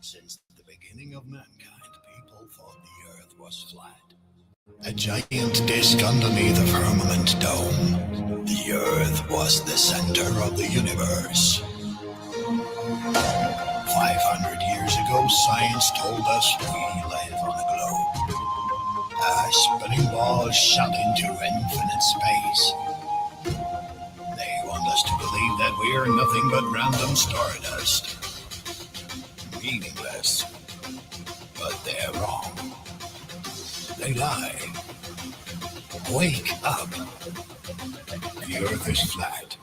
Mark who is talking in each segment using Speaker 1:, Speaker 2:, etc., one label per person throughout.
Speaker 1: Since the beginning of mankind, people thought the earth was flat. A giant disk underneath a firmament dome. The earth was the center of the universe. 500 years ago, science told us we live on a globe. A spinning ball shot into infinite space. They want us to believe that we are nothing but random stardust. Meaningless. But they're wrong. They lie. Wake up. The earth is flat.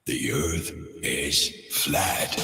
Speaker 1: The earth is flat.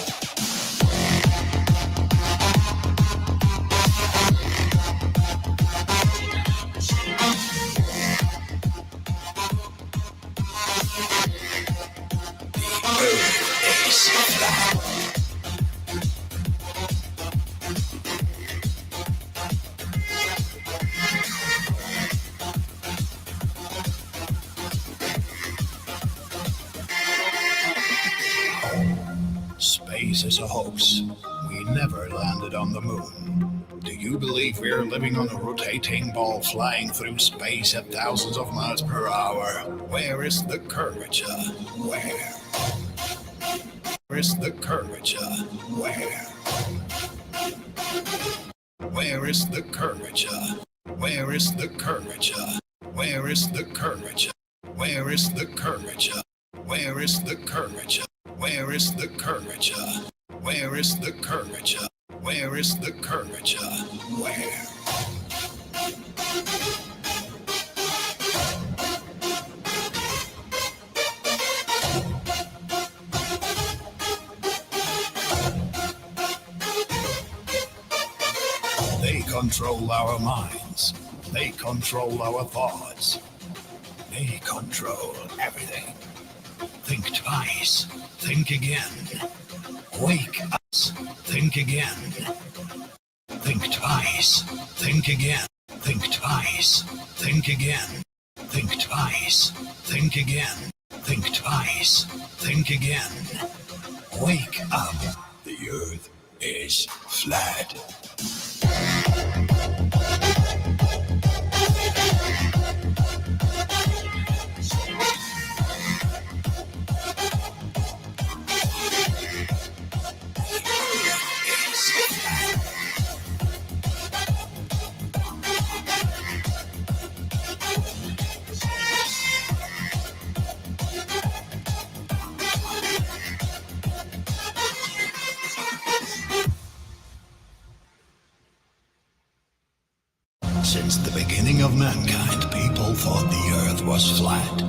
Speaker 1: Space is a hoax. We never landed on the moon. Do you believe we're living on a rotating ball flying through space at thousands of miles per hour? Where is the curvature? Where? Where is the curvature? Where? Where is the curvature? Where is the curvature? Where is the curvature? Where is the curvature? Where is the curvature? Where is the curvature? Where is the curvature? Where is the curvature? Where? They control our minds. They control our thoughts. They control everything. Think twice. Think again. Wake up. Think again. Think twice. Think again. Think twice. Think again. Think twice. Think again. Think twice. Think again. Wake up. The earth is flat. Since the beginning of mankind, people thought the earth was flat.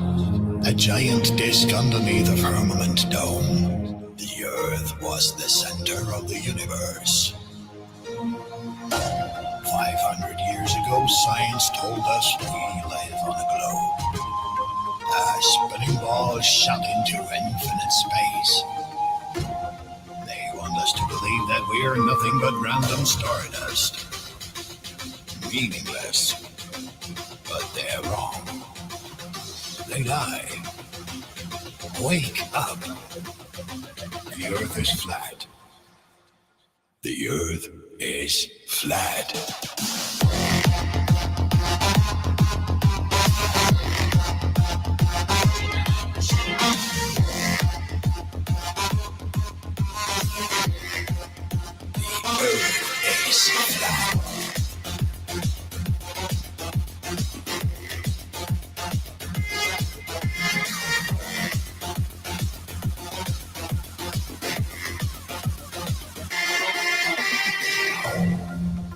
Speaker 1: A giant disk underneath a firmament dome. The earth was the center of the universe. 500 years ago, science told us we live on a globe. A spinning ball shot into infinite space. They want us to believe that we are nothing but random stardust. Meaningless, but they're wrong. They lie. Wake up. The earth is flat. The earth is flat. The earth is flat.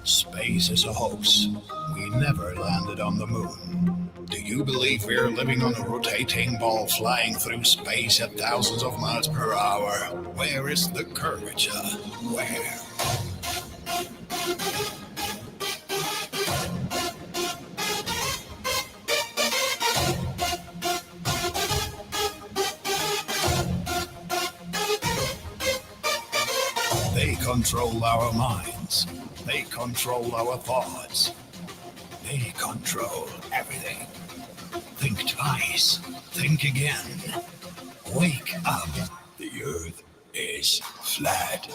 Speaker 1: Space is a hoax. We never landed on the moon. Do you believe we're living on a rotating ball flying through space at thousands of miles per hour? Where is the curvature? Where? They control our minds. They control our thoughts. They control everything. Think twice. Think again. Wake up. The earth is flat.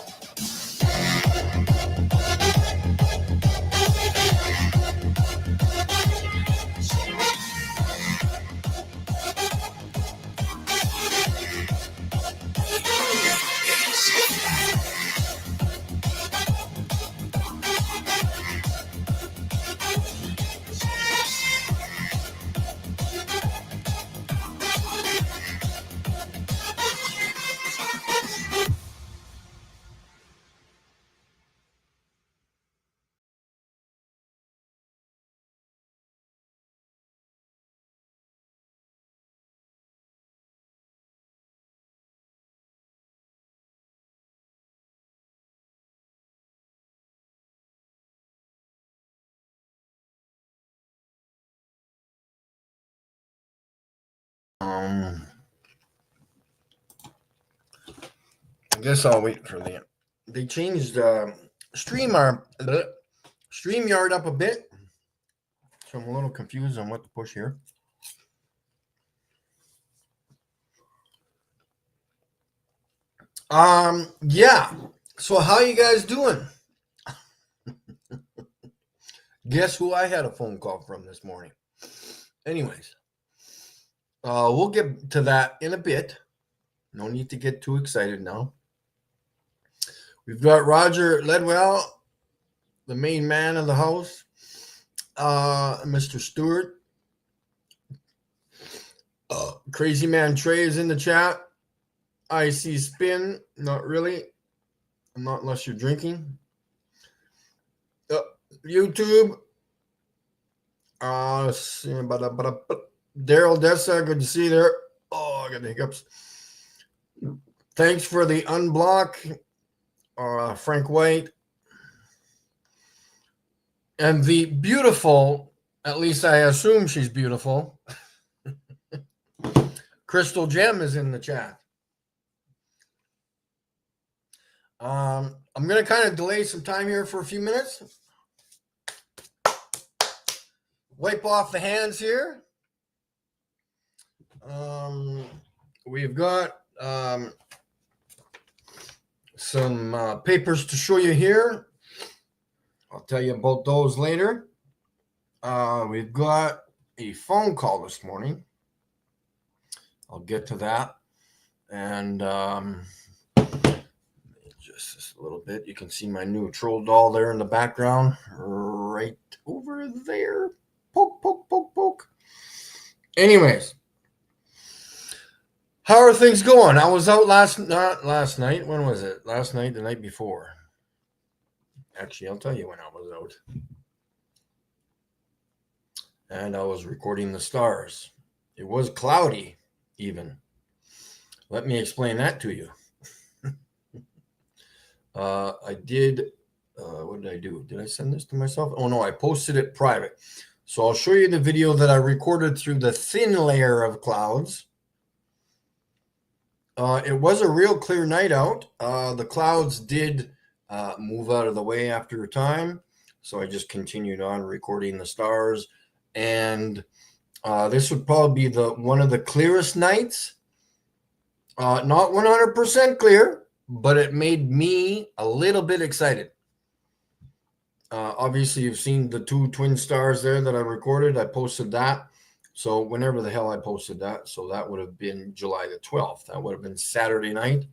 Speaker 2: I guess I'll wait for the. They changed StreamYard up a bit, so I'm a little confused on what to push here. Yeah. So how you guys doing? Guess who I had a phone call from this morning? Anyways, we'll get to that in a bit. No need to get too excited now. We've got Roger Ledwell, the main man of the house, Mr. Stewart. Crazy Man Trey is in the chat. I see Spin. Not really. Not unless you're drinking. YouTube. Daryl Dessa, good to see you there. Oh, I got the hiccups. Thanks for the unblock, Frank White. And the beautiful, at least I assume she's beautiful, Crystal Gem is in the chat. I'm going to kind of delay some time here for a few minutes. Wipe off the hands here. We've got some papers to show you here. I'll tell you about those later. We've got a phone call this morning. I'll get to that. And just a little bit. You can see my new troll doll there in the background. Right over there. Poke, poke, poke, poke. Anyways. How are things going? I was out not last night. When was it? Last night, the night before. Actually, I'll tell you when I was out. And I was recording the stars. It was cloudy, even. Let me explain that to you. I did, what did I do? Did I send this to myself? Oh, no, I posted it private. So I'll show you the video that I recorded through the thin layer of clouds. It was a real clear night out. The clouds did move out of the way after a time. So I just continued on recording the stars. And this would probably be one of the clearest nights. Not 100% clear, but it made me a little bit excited. Obviously, you've seen the two twin stars there that I recorded. I posted that. So whenever the hell I posted that, so that would have been July the 12th. That would have been Saturday night.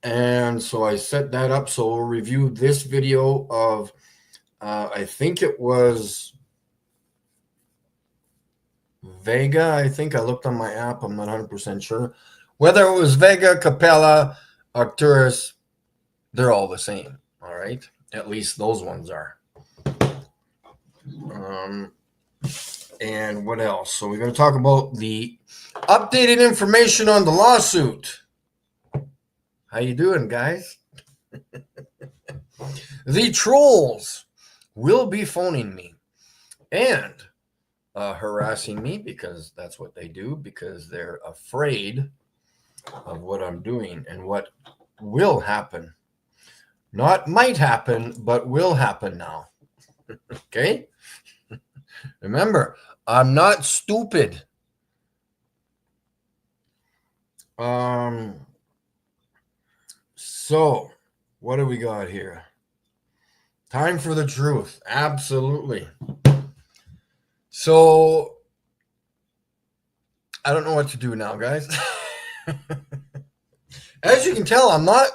Speaker 2: And so I set that up. So we'll review this video of, I think it was Vega. I think I looked on my app. I'm not 100% sure. Whether it was Vega, Capella, Arcturus, they're all the same. All right. At least those ones are. And what else? So we're going to talk about the updated information on the lawsuit. How you doing, guys? The trolls will be phoning me and harassing me because that's what they do, because they're afraid of what I'm doing and what will happen. Not might happen, but will happen now. Okay? Remember, I'm not stupid. So What do we got here? Time for the truth. Absolutely. So I don't know what to do now, guys. As you can tell, I'm not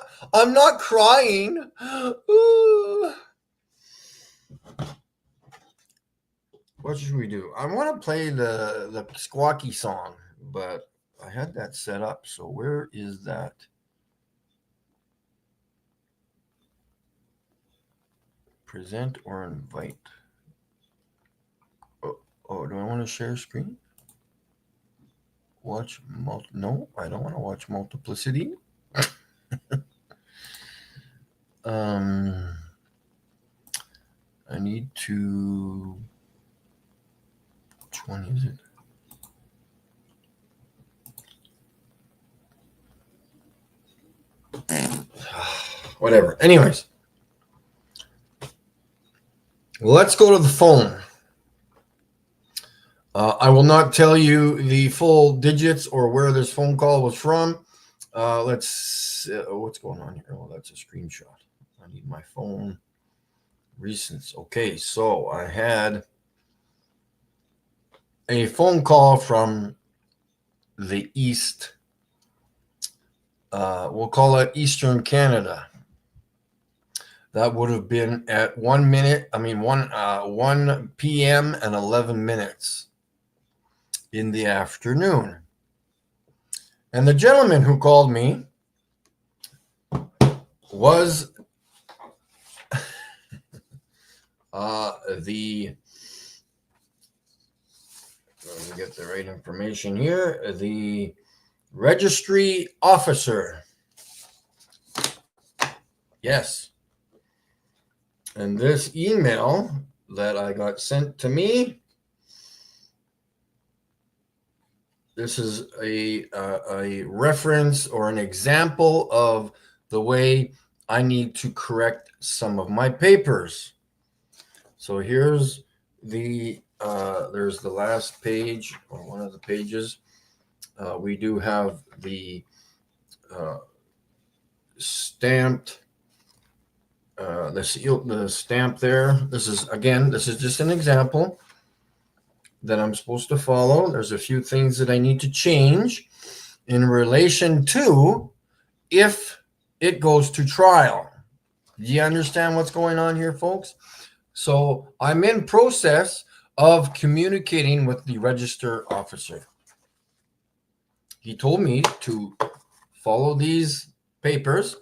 Speaker 2: crying. Ooh. What should we do? I want to play the squawky song, but I had that set up. So where is that? Present or invite? Oh, do I want to share screen? Watch no, I don't want to watch multiplicity. I need to. Which one is it? Whatever. Anyways, let's go to the phone. I will not tell you the full digits or where this phone call was from. Let's. What's going on here? Oh, that's a screenshot. I need my phone. Recents. Okay, so I had a phone call from the East. We'll call it Eastern Canada. That would have been at 1 p.m. and 11 minutes in the afternoon. And the gentleman who called me was let me get the right information here, the registry officer. Yes. And this email that I got sent to me, this is a reference or an example of the way I need to correct some of my papers. So here's there's the last page, or one of the pages. We do have the stamped, the stamp there. This is just an example that I'm supposed to follow. There's a few things that I need to change in relation to if it goes to trial. Do you understand what's going on here, folks? So I'm in process of communicating with the register officer. He told me to follow these papers,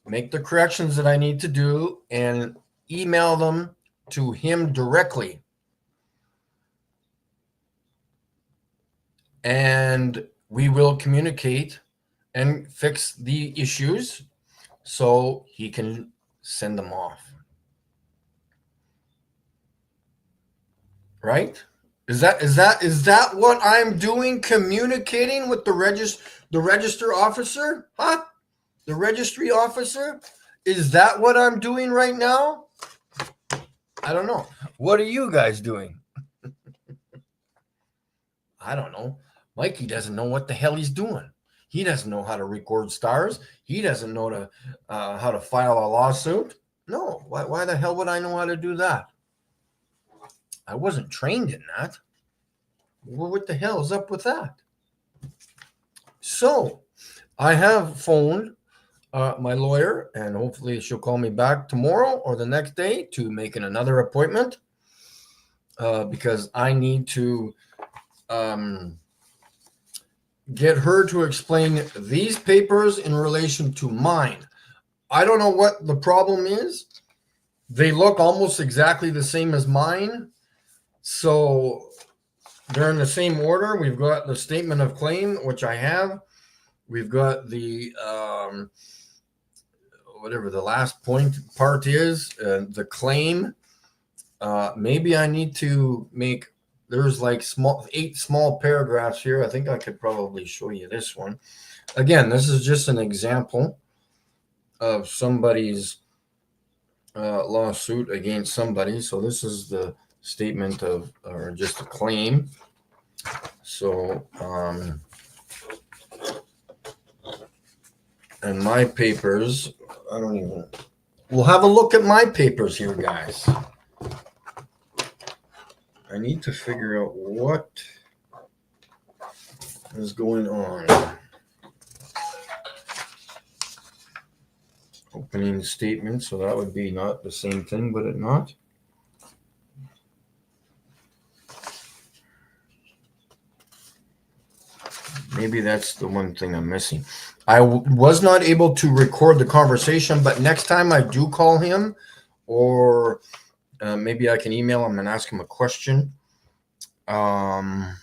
Speaker 2: make the corrections that I need to do, and email them to him directly. And we will communicate and fix the issues so he can send them off. Right? Is that what I'm doing? Communicating with the register officer? Huh? The registry officer? Is that what I'm doing right now? I don't know. What are you guys doing? I don't know. Mikey doesn't know what the hell he's doing. He doesn't know how to record stars. He doesn't know how to file a lawsuit. No. Why the hell would I know how to do that? I wasn't trained in that. Well, what the hell is up with that? So I have phoned my lawyer, and hopefully she'll call me back tomorrow or the next day to make another appointment because I need to get her to explain these papers in relation to mine. I don't know what the problem is. They look almost exactly the same as mine. So they're in the same order. We've got the statement of claim, which I have. We've got the whatever the last part is, the claim. Maybe I need to make, there's like 8 small paragraphs here. I think I could probably show you this one. Again, this is just an example of somebody's lawsuit against somebody. So this is the statement of, or just a claim. So, and my papers, I don't even. We'll have a look at my papers here, guys. I need to figure out what is going on. Opening statement, so that would be not the same thing, would it not? Maybe that's the one thing I'm missing. I was not able to record the conversation, but next time I do call him, or maybe I can email him and ask him a question. Okay,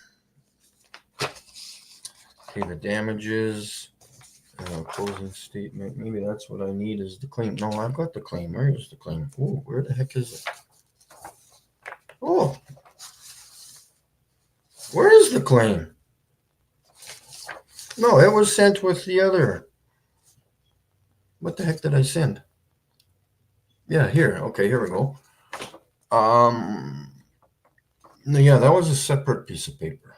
Speaker 2: the damages, closing statement. Maybe that's what I need is the claim. No, I've got the claim. Where is the claim? Oh, where the heck is it? Oh, where is the claim? No, it was sent with the other. What the heck did I send? Yeah, here. Okay, here we go. No, yeah, that was a separate piece of paper.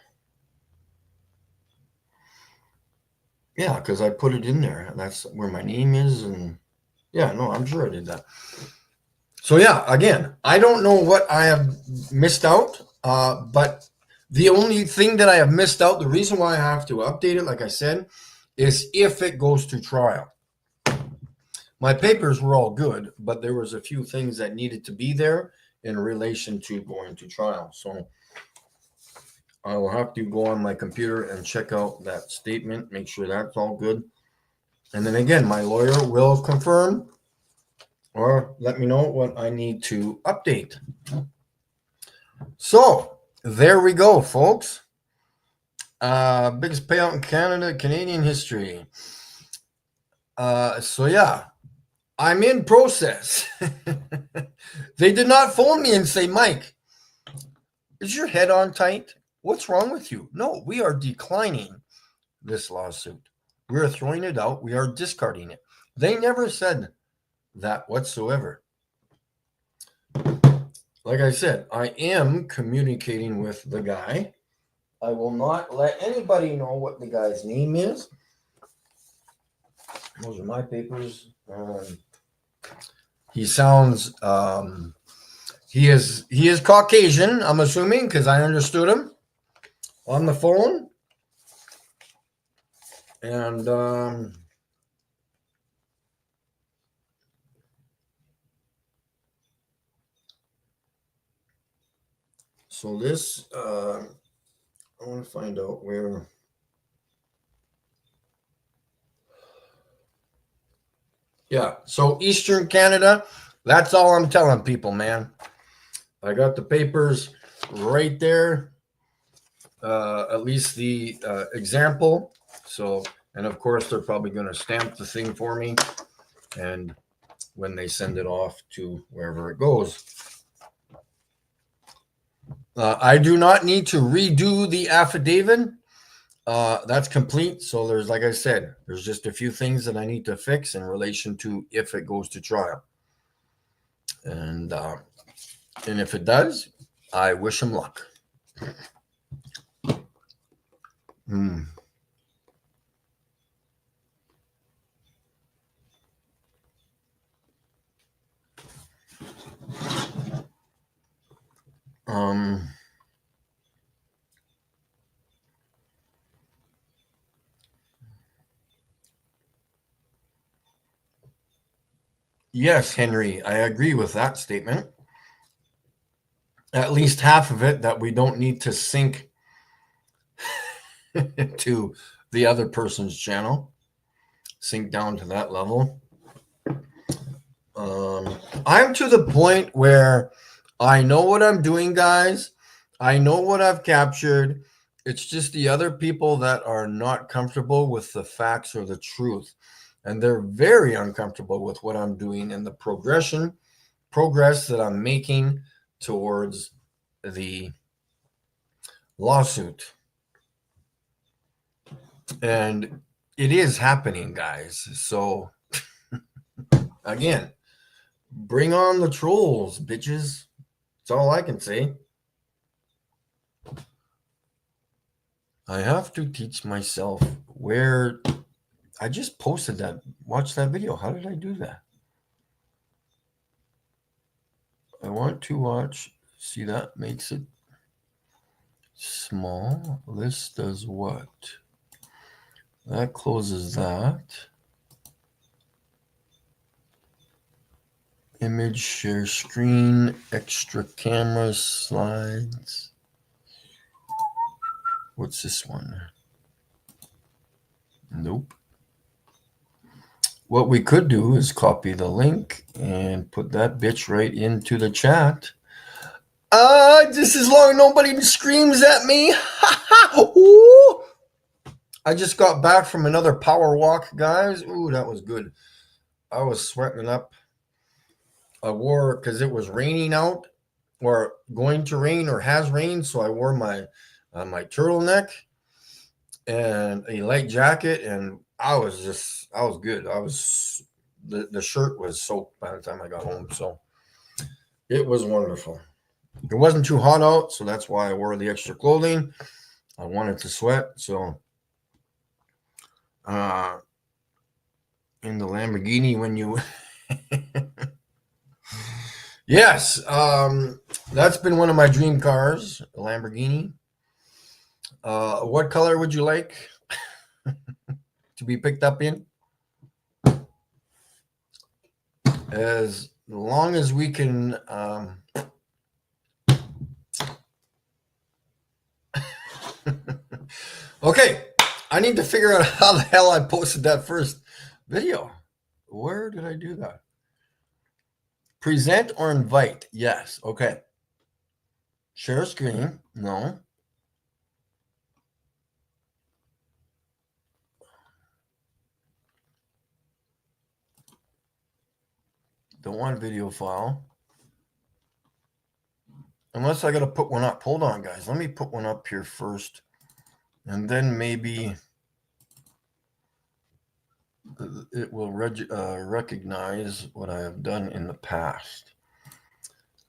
Speaker 2: Yeah, because I put it in there. That's where my name is, and yeah, no, I'm sure I did that. So yeah, again, I don't know what I have missed out, but the only thing that I have missed out, the reason why I have to update it, like I said, is if it goes to trial. My papers were all good, but there was a few things that needed to be there in relation to going to trial. So I will have to go on my computer and check out that statement, make sure that's all good. And then again, my lawyer will confirm or let me know what I need to update. So there we go, folks. Biggest payout in Canada, Canadian history. So yeah, I'm in process. They did not phone me and say, Mike, is your head on tight? What's wrong with you? No, we are declining this lawsuit. We are throwing it out. We are discarding it. They never said that whatsoever. Like I said, I am communicating with the guy. I will not let anybody know what the guy's name is. Those are my papers. He sounds he is Caucasian, I'm assuming, because I understood him on the phone. And so this I want to find out where. Yeah, so Eastern Canada, that's all I'm telling people, man. I got the papers right there, at least the example. So, and of course, they're probably going to stamp the thing for me, and when they send it off to wherever it goes. I do not need to redo the affidavit. That's complete. So there's, like I said, there's just a few things that I need to fix in relation to if it goes to trial. And if it does, I wish him luck. Yes, Henry, I agree with that statement. At least half of it, that we don't need to sync to the other person's channel, sync down to that level. I'm to the point where I know what I'm doing, guys. I know what I've captured. It's just the other people that are not comfortable with the facts or the truth. And they're very uncomfortable with what I'm doing and the progress that I'm making towards the lawsuit. And it is happening, guys. So again, bring on the trolls, bitches. That's all I can say. I have to teach myself where I just posted that. Watch that video. How did I do that? I want to watch. See, that makes it small. This does what? That closes that. Image, share screen, extra camera, slides. What's this one? Nope. What we could do is copy the link and put that bitch right into the chat. Just as long as nobody screams at me. Ooh. I just got back from another power walk, guys. Ooh, that was good. I was sweating up. I wore, because it was raining out, or going to rain, or has rained, so I wore my turtleneck and a light jacket, and I was good. The shirt was soaked by the time I got home, so it was wonderful. It wasn't too hot out, so that's why I wore the extra clothing. I wanted to sweat, so in the Lamborghini when you yes, that's been one of my dream cars, a Lamborghini. What color would you like to be picked up in? As long as we can okay, I need to figure out how the hell I posted that first video. Where did I do that? Present or invite? Yes. Okay. Share screen? No. Don't want video file. Unless I got to put one up. Hold on, guys. Let me put one up here first. And then maybe it will recognize what I have done in the past.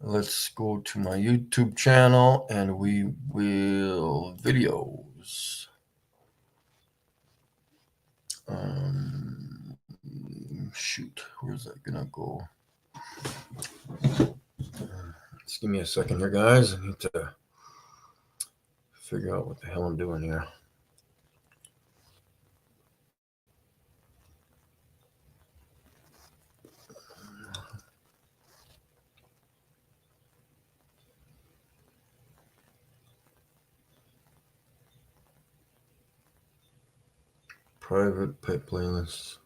Speaker 2: Let's go to my YouTube channel and we will videos. Shoot, where's that gonna go? Just give me a second here, guys. I need to figure out what the hell I'm doing here. Private pet playlist.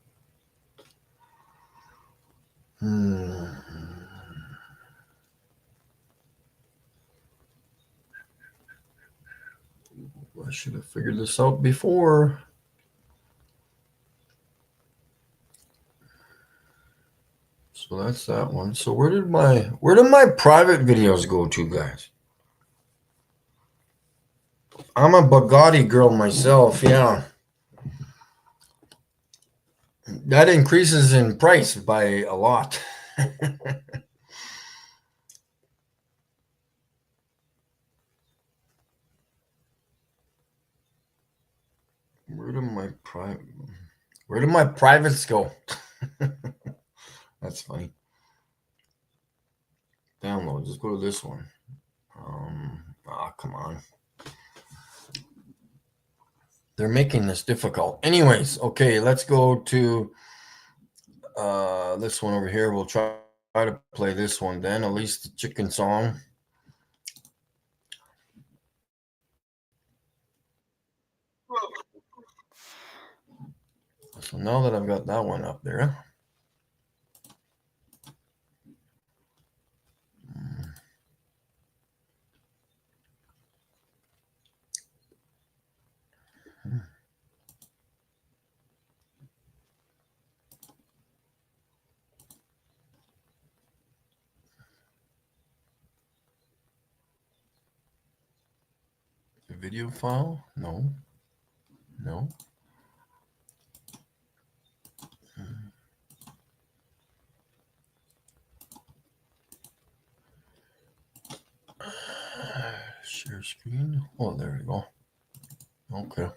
Speaker 2: I should have figured this out before. So that's that one. So where did my private videos go to, guys? I'm a Bugatti girl myself, yeah. That increases in price by a lot. Where did my privates go? That's funny. Download. Just go to this one. Come on. They're making this difficult. Anyways, okay, let's go to this one over here. We'll try to play this one then, at least the chicken song. So now that I've got that one up there, the video file, no. Share screen. Oh, there we go. Okay.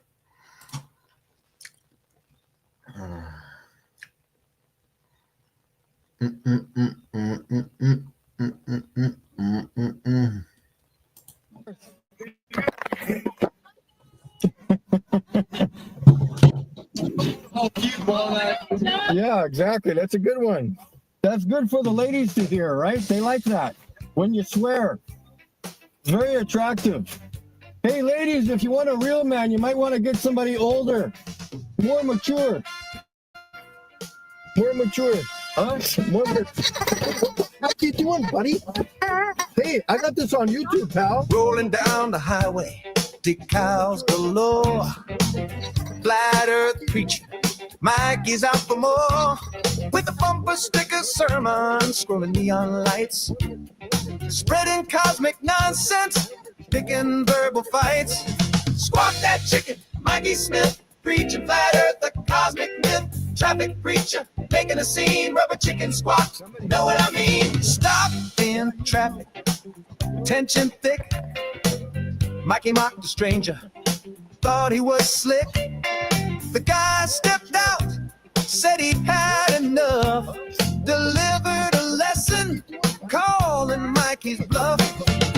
Speaker 3: Yeah, exactly. That's a good one. That's good for the ladies to hear, right? They like that. When you swear. Very attractive. Hey, ladies, if you want a real man, you might want to get somebody older, more mature. More mature. Huh? More How you doing, buddy? Hey, I got this on YouTube, pal.
Speaker 1: Rolling down the highway, decals galore. Flat Earth preacher, Mikey's out for more. With a bumper sticker sermon, scrolling neon lights, spreading cosmic nonsense, picking verbal fights. Squawk that chicken, Mikey Smith, preaching flat Earth, the cosmic myth. Traffic preacher, making a scene, rubber chicken squawk. Know what I mean? Stop in traffic, tension thick. Mikey mocked a stranger, thought he was slick. The guy stepped out, said he had enough, delivered a lesson, calling Mikey's bluff.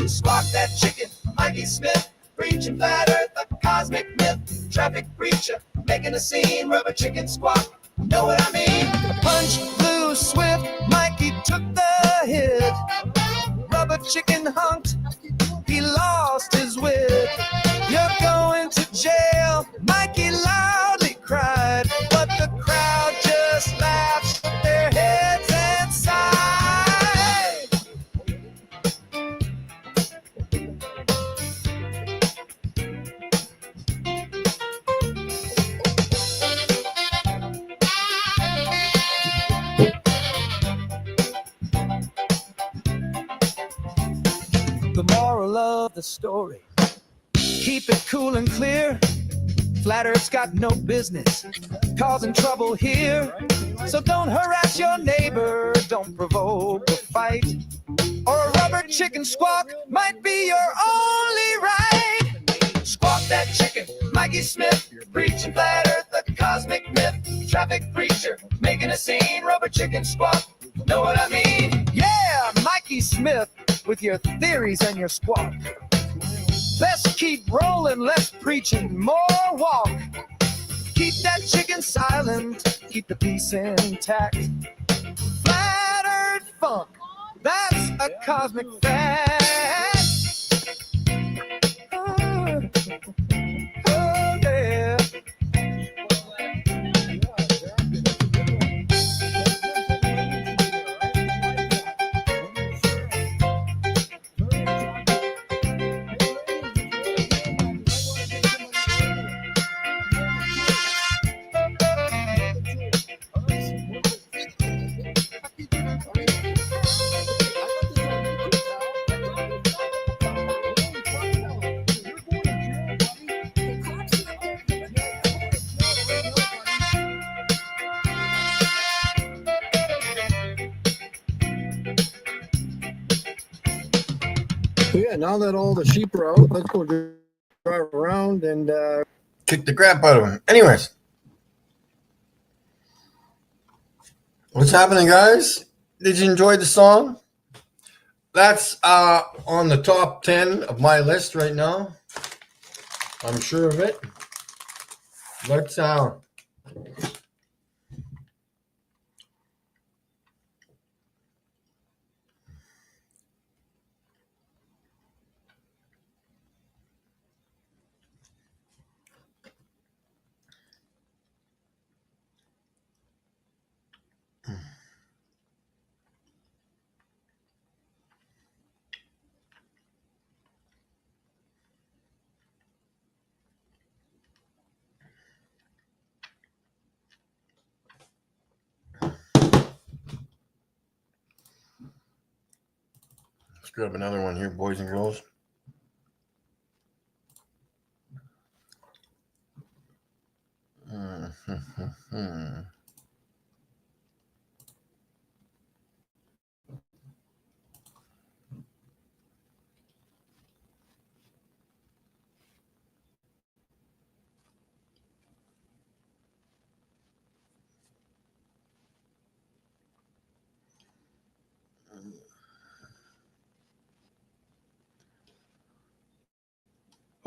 Speaker 1: Squawk that chicken, Mikey Smith, preaching flat Earth, the cosmic myth. Traffic preacher, making a scene, rubber chicken squawk. Know what I mean? The punch flew swift, Mikey took the hit. Rubber chicken hunked, he lost his wit. You're going to jail, Mikey loudly cried, but the crowd just laughed, shook their heads and sighed. The moral of the story, keep it cool and clear. Flat Earth's got no business causing trouble here. So don't harass your neighbor, don't provoke a fight, or a rubber chicken squawk might be your only right. Squawk that chicken, Mikey Smith, preaching flat Earth, the cosmic myth. Traffic preacher, making a scene, rubber chicken squawk. Know what I mean? Yeah, Mikey Smith, with your theories and your squawk. Best keep rolling, less preaching, more walk. Keep that chicken silent, keep the peace intact. Flat Earth funk, that's a cosmic fact. Oh, oh yeah.
Speaker 3: So yeah, now that all the sheep are out, let's go drive around and
Speaker 2: Kick the crap out of him. Anyways, what's happening, guys? Did you enjoy the song? That's on the top 10 of my list right now. I'm sure of it. Let's grab another one here, boys and girls.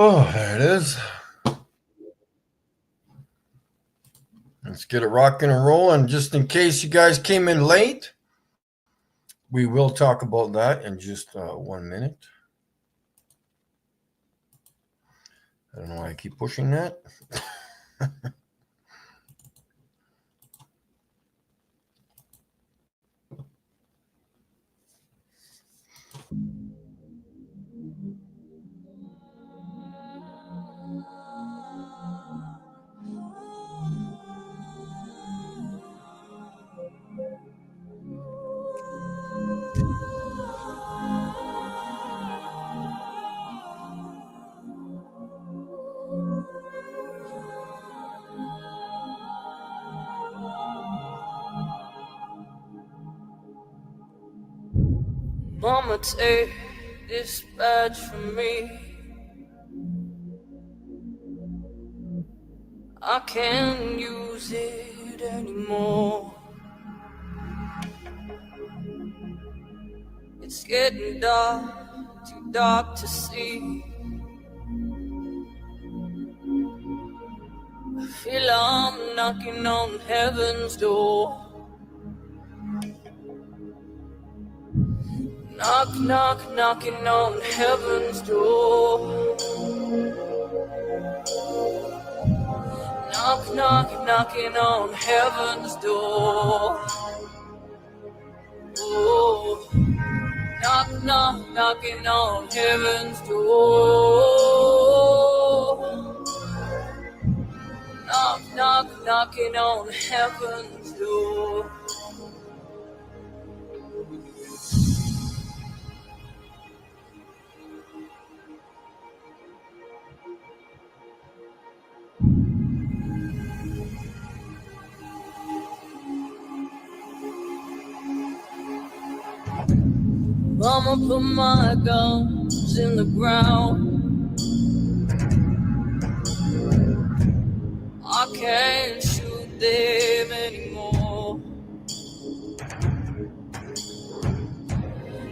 Speaker 2: Oh, there it is. Let's get it rocking and rolling. Just in case you guys came in late, we will talk about that in just 1 minute. I don't know why I keep pushing that.
Speaker 4: Mama, take this badge from me. I can't use it anymore. It's getting dark, too dark to see. I feel I'm knocking on heaven's door. Knock, knock, knocking on heaven's door. Knock, knock, knocking on heaven's door. Oh, knock, knock, knocking on heaven's door. Knock, knock, knocking on heaven's door. Mama, put my guns in the ground. I can't shoot them anymore.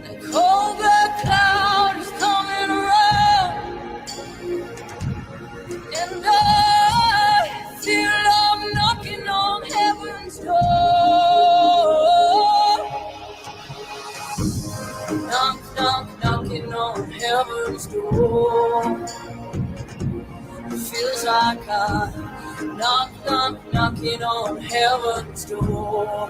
Speaker 4: The cold black cloud is coming around, and I feel I'm knocking on heaven's door. Knock, knock, knocking on heaven's door. It feels like I knock, knock, knocking on heaven's door.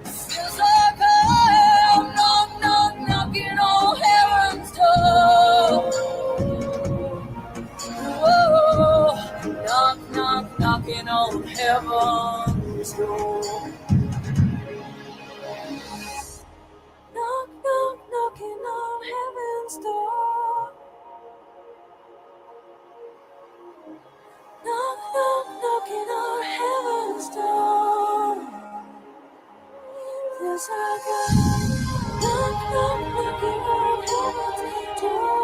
Speaker 4: It feels like I'm knock, knock, knocking on heaven's door. Whoa, knock, knock, knocking on heaven's door. Knock, knock, knocking on heaven's door. Knock, knock, knocking on heaven's door. Feels like a knock, knock, knocking on heaven's door.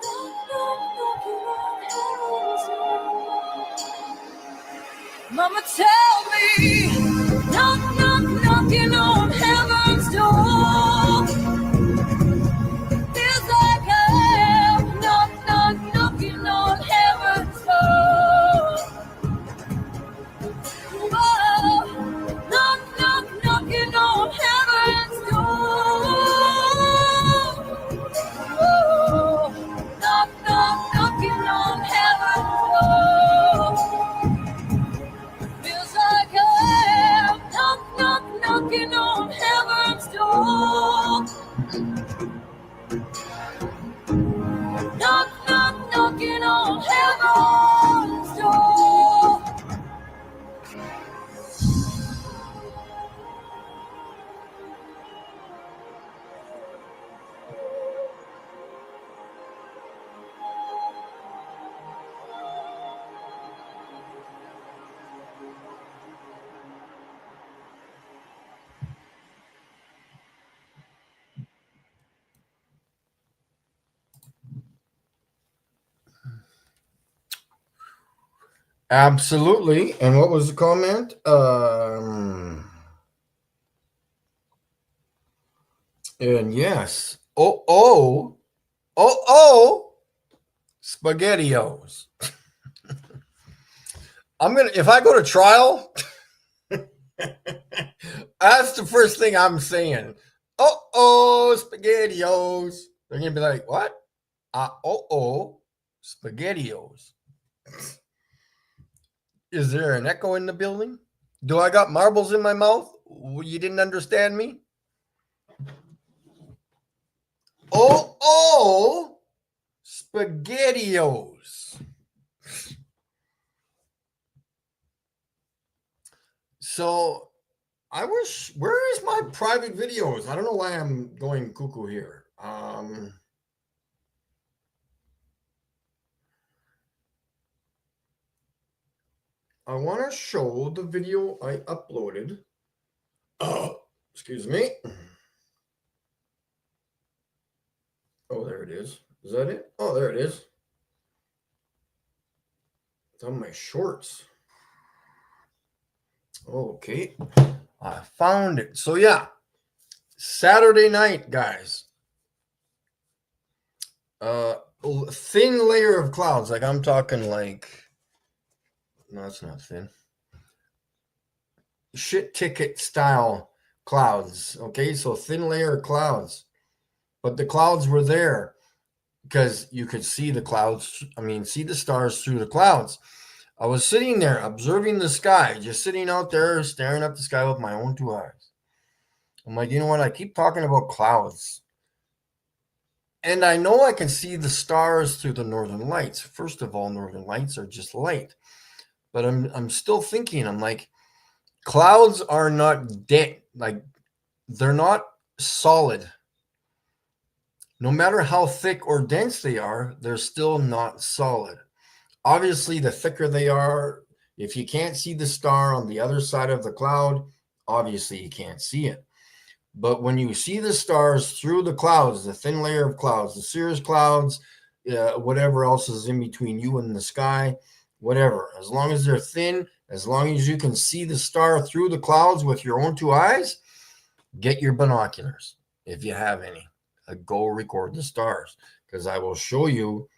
Speaker 4: Knock, knock, knocking on heaven's door. Mama, tell me, knock, knock, knocking on heaven's door. Feels like I'm knock, knock, knocking on heaven's door. Oh, knock, knock, knocking on heaven's door. Oh, knock, knock, knocking on heaven's door. Feels like I'm knock, knock, knocking on heaven's door. Knock, knock, knocking on heaven's door.
Speaker 2: Absolutely. And what was the comment? And yes, oh, SpaghettiOs. If I go to trial, that's the first thing I'm saying. SpaghettiOs. They're gonna be like, what? SpaghettiOs. Is there an echo in the building? Do I got marbles in my mouth? You didn't understand me? SpaghettiOs. So I wish, where is my private videos? I don't know why I'm going cuckoo here. I want to show the video I uploaded. Excuse me. Oh, there it is. Is that it? Oh, there it is. It's on my shorts. Okay. I found it. So yeah, Saturday night, guys. Thin layer of clouds. Like I'm talking like, no, it's not thin. Shit ticket style clouds. Okay, so thin layer of clouds. But the clouds were there because you could see the clouds. I mean, see the stars through the clouds. I was sitting there observing the sky, just sitting out there staring at the sky with my own two eyes. I'm like, you know what? I keep talking about clouds. And I know I can see the stars through the northern lights. First of all, northern lights are just light. But I'm still thinking, I'm like, clouds are not dead. Like, they're not solid. No matter how thick or dense they are, they're still not solid. Obviously, the thicker they are, if you can't see the star on the other side of the cloud, obviously you can't see it. But when you see the stars through the clouds, the thin layer of clouds, the cirrus clouds, whatever else is in between you and the sky, whatever, as long as they're thin, as long as you can see the star through the clouds with your own two eyes, get your binoculars if you have any. Go record the stars, because I will show you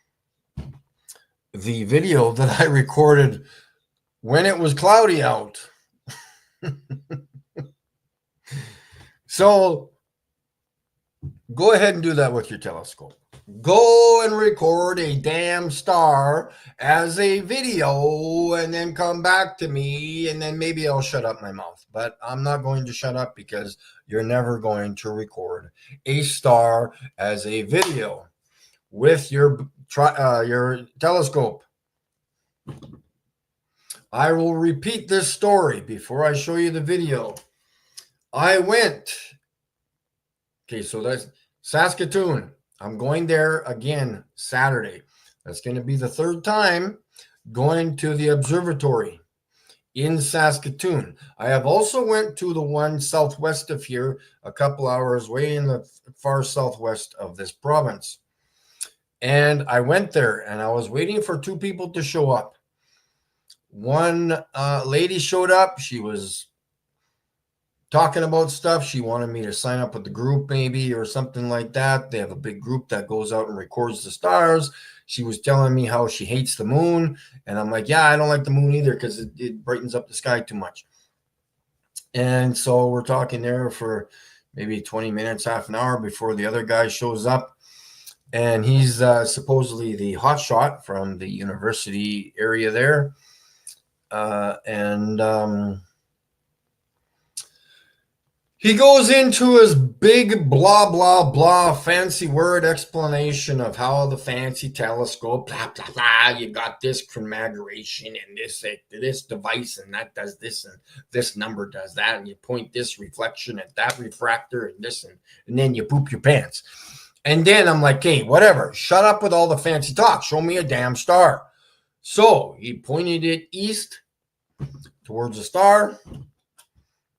Speaker 2: the video that I recorded when it was cloudy out. So go ahead and do that with your telescope. Go and record a damn star as a video and then come back to me, and then maybe I'll shut up my mouth. But I'm not going to shut up because you're never going to record a star as a video with your telescope. I will repeat this story before I show you the video. I went. Okay, so that's Saskatoon. I'm going there again Saturday. That's going to be the third time going to the observatory in Saskatoon. I have also went to the one southwest of here, a couple hours way in the far southwest of this province. And I went there and I was waiting for two people to show up. One lady showed up. She was talking about stuff. She wanted me to sign up with the group maybe or something like that. They have a big group that goes out and records the stars. She was telling me how she hates the moon. And I'm like, yeah, I don't like the moon either because it brightens up the sky too much. And so we're talking there for maybe 20 minutes, half an hour before the other guy shows up. And he's supposedly the hotshot from the university area there. He goes into his big blah, blah, blah, fancy word explanation of how the fancy telescope, blah, blah, blah, you got this configuration and this device and that does this and this number does that. And you point this reflection at that refractor and this and then you poop your pants. And then I'm like, hey, whatever, shut up with all the fancy talk. Show me a damn star. So he pointed it east towards the star.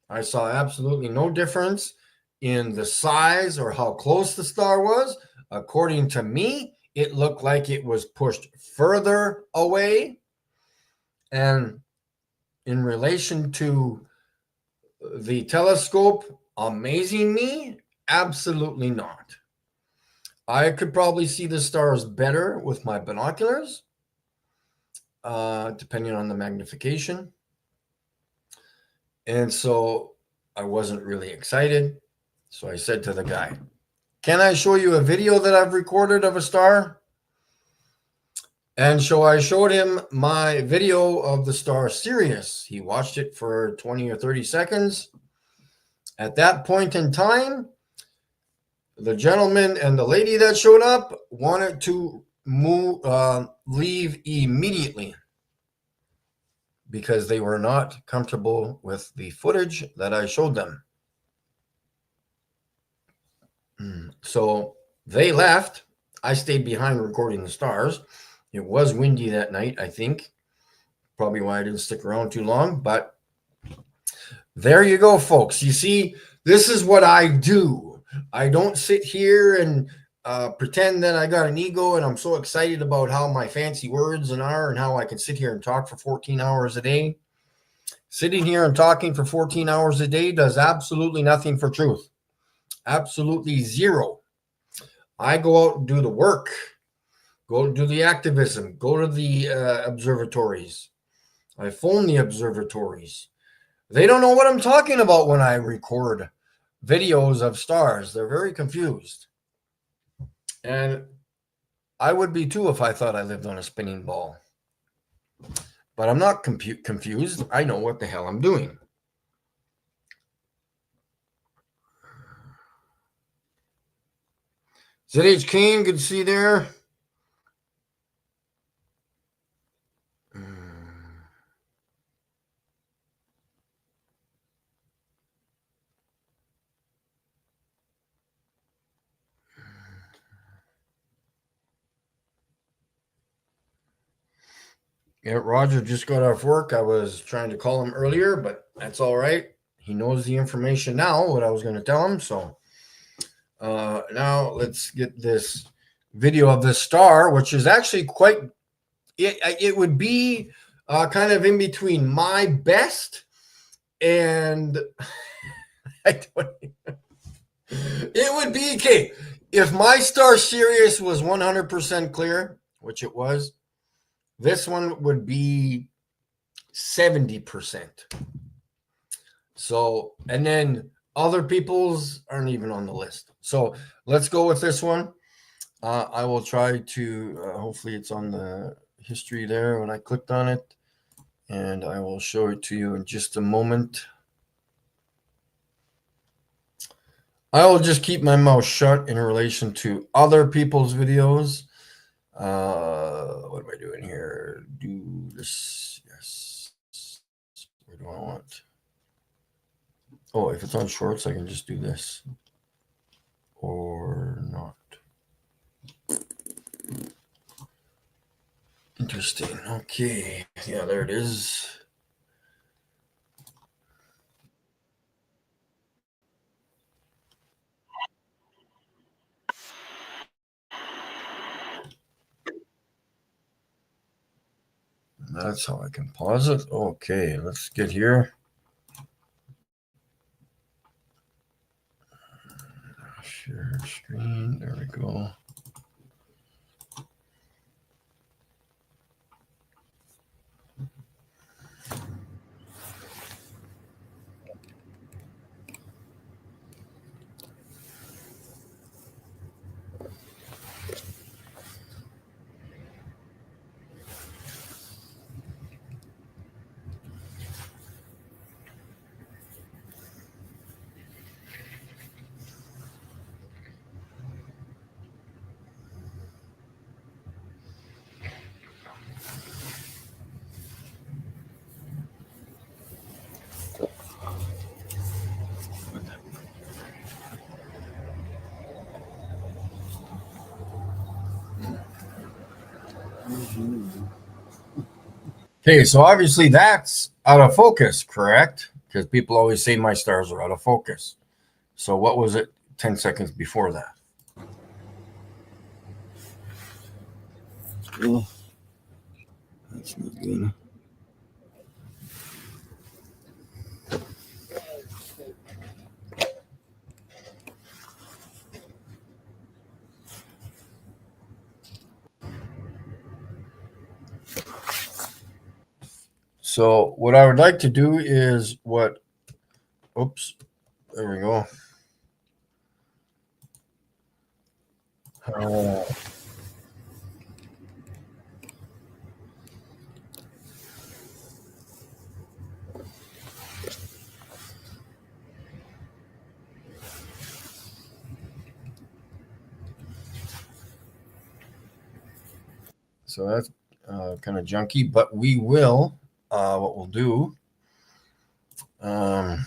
Speaker 2: I saw absolutely no difference in the size or how close the star was. According to me, it looked like it was pushed further away. And in relation to the telescope amazing me Absolutely not. I could probably see the stars better with my binoculars, depending on the magnification. And so I wasn't really excited. So I said to the guy, can I show you a video that I've recorded of a star? And so I showed him my video of the star Sirius. He watched it for 20 or 30 seconds. At that point in time, the gentleman and the lady that showed up wanted to leave immediately because they were not comfortable with the footage that I showed them. So they left. I stayed behind recording the stars. It was windy that night, I think. Probably why I didn't stick around too long, but there you go, folks. You see, this is what I do. I don't sit here and pretend that I got an ego and I'm so excited about how my fancy words are and how I can sit here and talk for 14 hours a day. Sitting here and talking for 14 hours a day does absolutely nothing for truth. Absolutely zero. I go out and do the work, go do the activism, go to the observatories. I phone the observatories. They don't know what I'm talking about when I record videos of stars. They're very confused. And I would be too if I thought I lived on a spinning ball. But I'm not confused. I know what the hell I'm doing. ZH Kane, good to see you there. Yeah, Roger just got off work. I was trying to call him earlier, but that's all right. He knows the information now, what I was going to tell him. So now let's get this video of the star, which is actually quite, it would be kind of in between my best and it would be, okay, if my star Sirius was 100% clear, which it was, this one would be 70%. So, and then other people's aren't even on the list. So let's go with this one. I will try to, hopefully it's on the history there when I clicked on it, and I will show it to you in just a moment. I will just keep my mouth shut in relation to other people's videos. What am I doing here? Do this. Yes. Where do I want? Oh, if it's on shorts, I can just do this. Or not. Interesting. Okay. Yeah, there it is. That's how I can pause it. Okay, let's get here. Share screen. There we go. Okay, so obviously that's out of focus, correct? Because people always say my stars are out of focus. So what was it 10 seconds before that? Oh, that's not good. So what I would like to do is oops, there we go. So that's kind of junky, but we will, what we'll do, okay.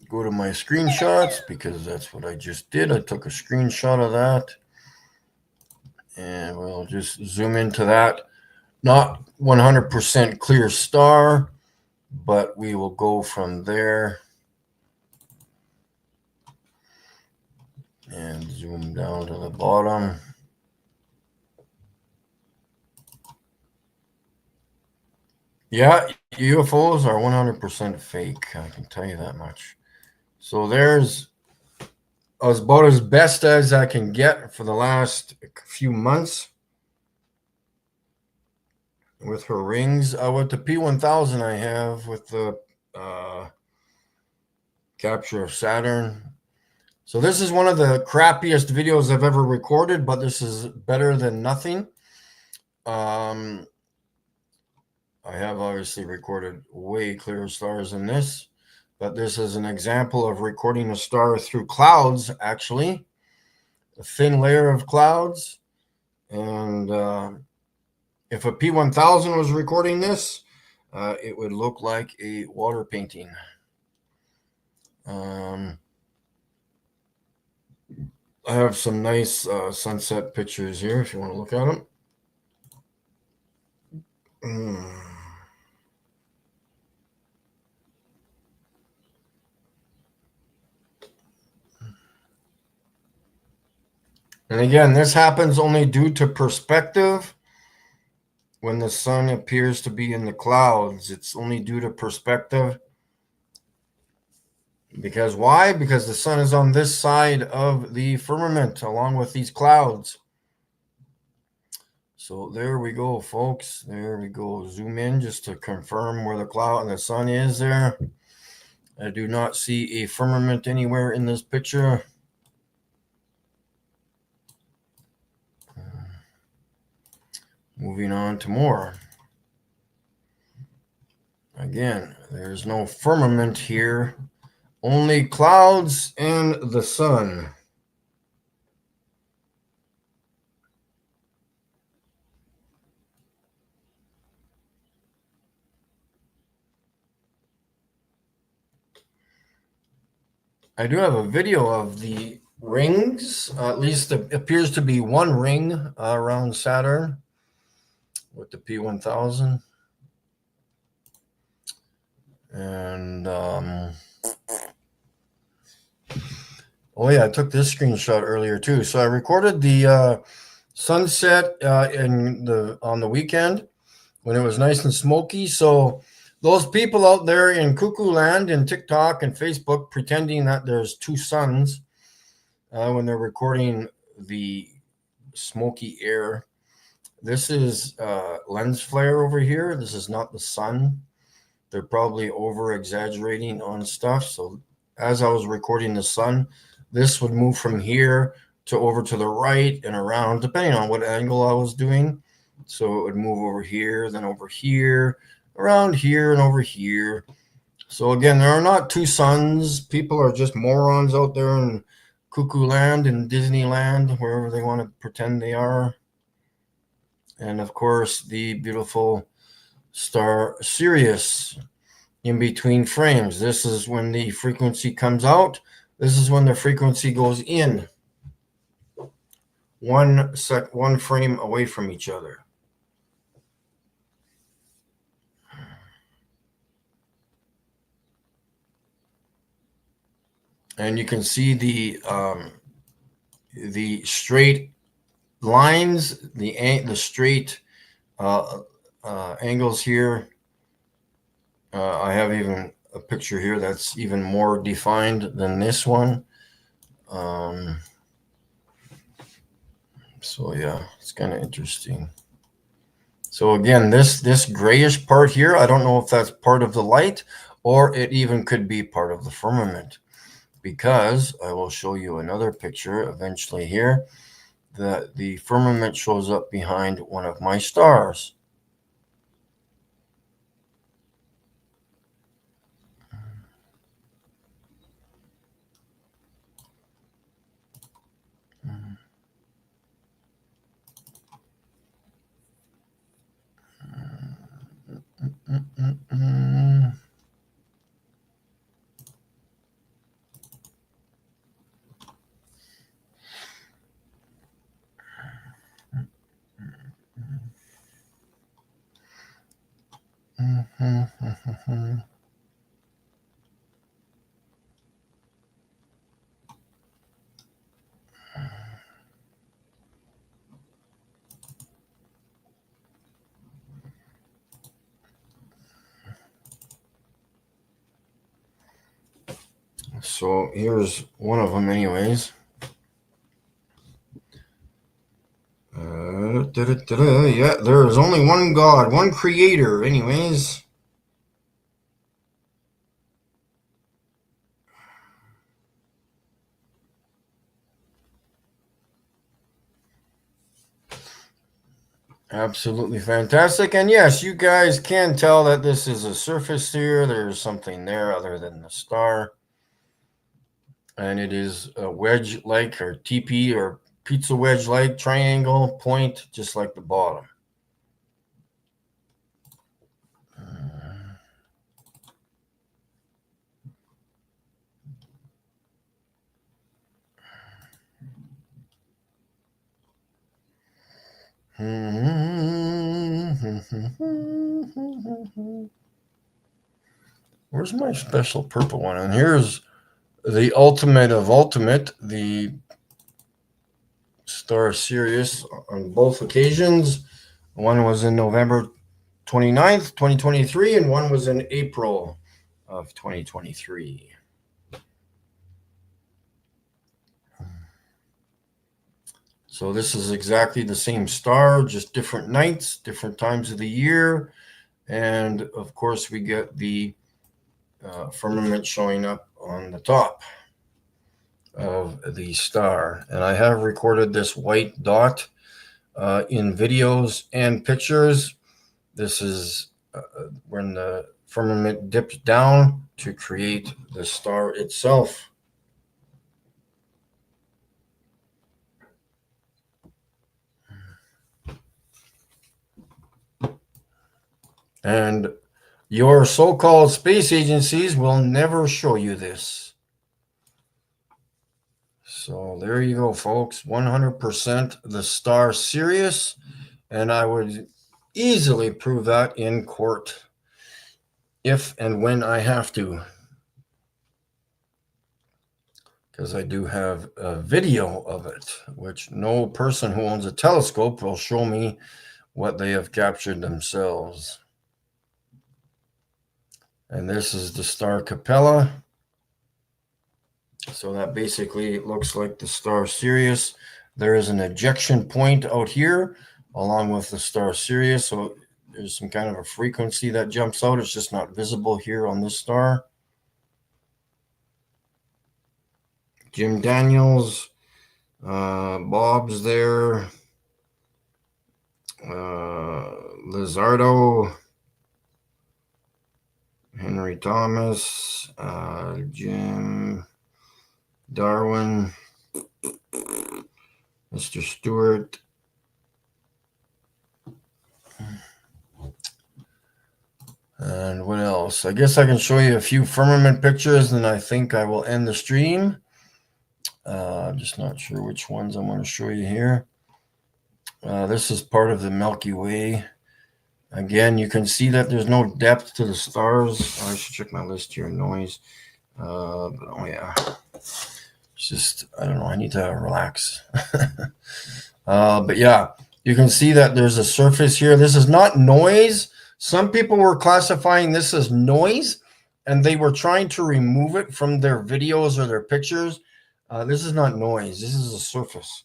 Speaker 2: Go to my screenshots because that's what I just did. I took a screenshot of that. And we'll just zoom into that. Not 100% clear star, but we will go from there and zoom down to the bottom. Yeah, UFOs are 100% fake. I can tell you that much. So there's about as best as I can get for the last few months with her rings. With the P1000 I have with the capture of Saturn. So this is one of the crappiest videos I've ever recorded, but this is better than nothing. I have obviously recorded way clearer stars than this, but this is an example of recording a star through clouds, actually. A thin layer of clouds. And if a P1000 was recording this, it would look like a water painting. I have some nice sunset pictures here if you want to look at them. And again, this happens only due to perspective. When the sun appears to be in the clouds, it's only due to perspective. Because why? Because the sun is on this side of the firmament along with these clouds. So there we go, folks. There we go. Zoom in just to confirm where the cloud and the sun is there. I do not see a firmament anywhere in this picture. Moving on to more. Again, there's no firmament here. Only clouds and the sun. I do have a video of the rings. At least it appears to be one ring around Saturn with the P1000. And oh yeah, I took this screenshot earlier too. So I recorded the sunset on the weekend when it was nice and smoky. So those people out there in cuckoo land in TikTok and Facebook pretending that there's two suns when they're recording the smoky air. This is lens flare over here. This is not the sun. They're probably over exaggerating on stuff. So as I was recording the sun, this would move from here to over to the right and around, depending on what angle I was doing. So it would move over here, then over here, around here, and over here. So again, there are not two suns. People are just morons out there in cuckoo land and Disneyland, wherever they want to pretend they are. And of course, the beautiful star Sirius in between frames. This is when the frequency comes out. This is when the frequency goes in. One frame away from each other. And you can see the straight lines, the straight angles here. I have even a picture here that's even more defined than this one. So yeah, it's kind of interesting. So again, this grayish part here, I don't know if that's part of the light or it even could be part of the firmament, because I will show you another picture eventually here that the firmament shows up behind one of my stars. So here's one of them anyways. Yeah, there is only one God, one creator anyways. Absolutely fantastic. And yes, you guys can tell that this is a surface here. There's something there other than the star. And it is a wedge-like or TP or pizza wedge-like triangle point, just like the bottom. Where's my special purple one? And here's the ultimate of ultimate, the star Sirius on both occasions. One was in November 29th, 2023, and one was in April of 2023. So this is exactly the same star, just different nights, different times of the year. And of course, we get the firmament showing up on the top of the star. And I have recorded this white dot in videos and pictures. This is when the firmament dips down to create the star itself. And your so-called space agencies will never show you this. So there you go, folks. 100% the star Sirius. And I would easily prove that in court if and when I have to, because I do have a video of it, which no person who owns a telescope will show me what they have captured themselves. And this is the star Capella. So that basically looks like the star Sirius. There is an ejection point out here along with the star Sirius. So there's some kind of a frequency that jumps out. It's just not visible here on this star. Jim Daniels, Bob's there, Lizardo, Henry Thomas, Jim Darwin, Mr. Stewart, and what else? I guess I can show you a few firmament pictures, and I think I will end the stream. I'm just not sure which ones I'm going to show you here. This is part of the Milky Way. Again, you can see that there's no depth to the stars. I should check my list here. Noise. But oh yeah. It's just, I don't know. I need to relax. But yeah, you can see that there's a surface here. This is not noise. Some people were classifying this as noise. and they were trying to remove it from their videos or their pictures, this is not noise. This is a surface.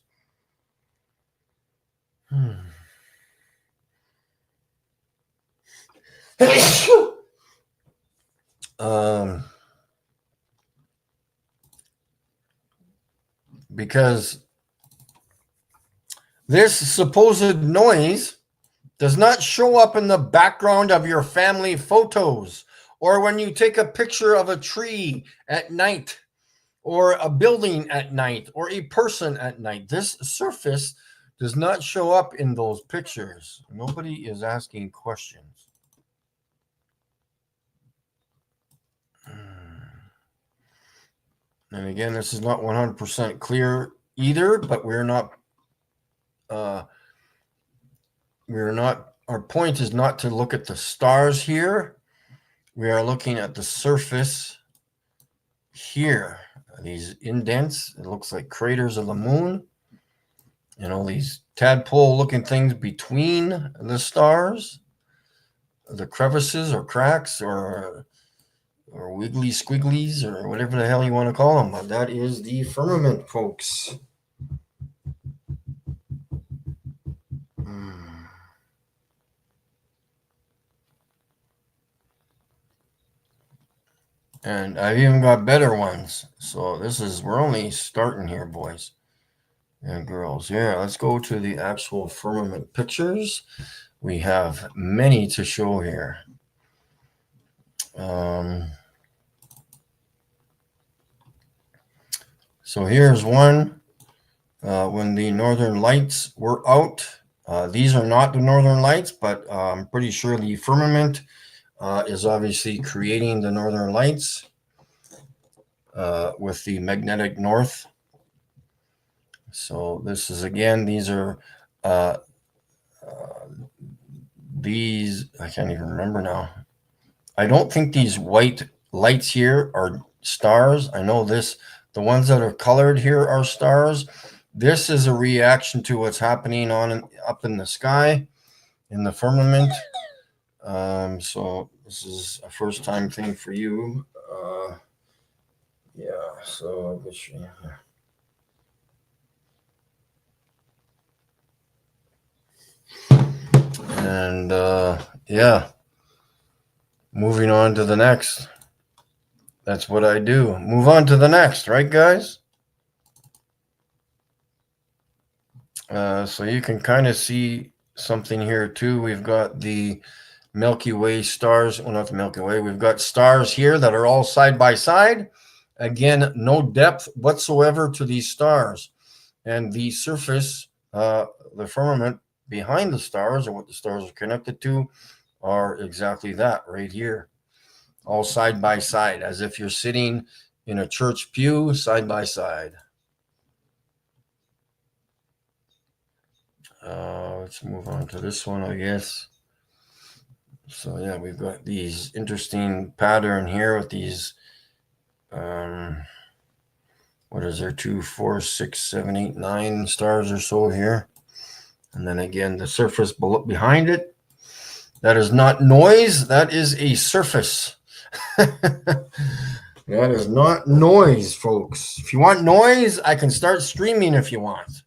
Speaker 2: Because this supposed noise does not show up in the background of your family photos or when you take a picture of a tree at night or a building at night or a person at night. This surface does not show up in those pictures. Nobody is asking questions. And again, this is not 100% clear either, but we're not, our point is not to look at the stars here. We are looking at the surface here. These indents, it looks like craters of the moon. You know, these tadpole looking things between the stars, the crevices or cracks or wiggly squigglies or whatever the hell you want to call them. But that is the firmament, folks. And I've even got better ones. So we're only starting here, boys and girls. Yeah, let's go to the actual firmament pictures. We have many to show here. So here's one when the northern lights were out. These are not the northern lights, but I'm pretty sure the firmament is obviously creating the northern lights with the magnetic north. So this is, again, these are these, I can't even remember now. I don't think these white lights here are stars. I know the ones that are colored here are stars. This is a reaction to what's happening up in the sky in the firmament. So this is a first time thing for you. Yeah, so I'll show you here. And yeah, moving on to the next. That's what I do. Move on to the next, right, guys? So you can kind of see something here too. We've got the Milky Way stars. Well, not the Milky Way. We've got stars here that are all side by side. Again, no depth whatsoever to these stars. And the surface, the firmament behind the stars, or what the stars are connected to, are exactly that right here. All side by side, as if you're sitting in a church pew side by side. Let's move on to this one, I guess. So yeah, we've got these interesting pattern here with these, what is there, 2, 4, 6, 7, 8, 9 stars or so here. And then again, the surface behind it. That is not noise. That is a surface. That is not noise, folks. If you want noise, I can start screaming if you want.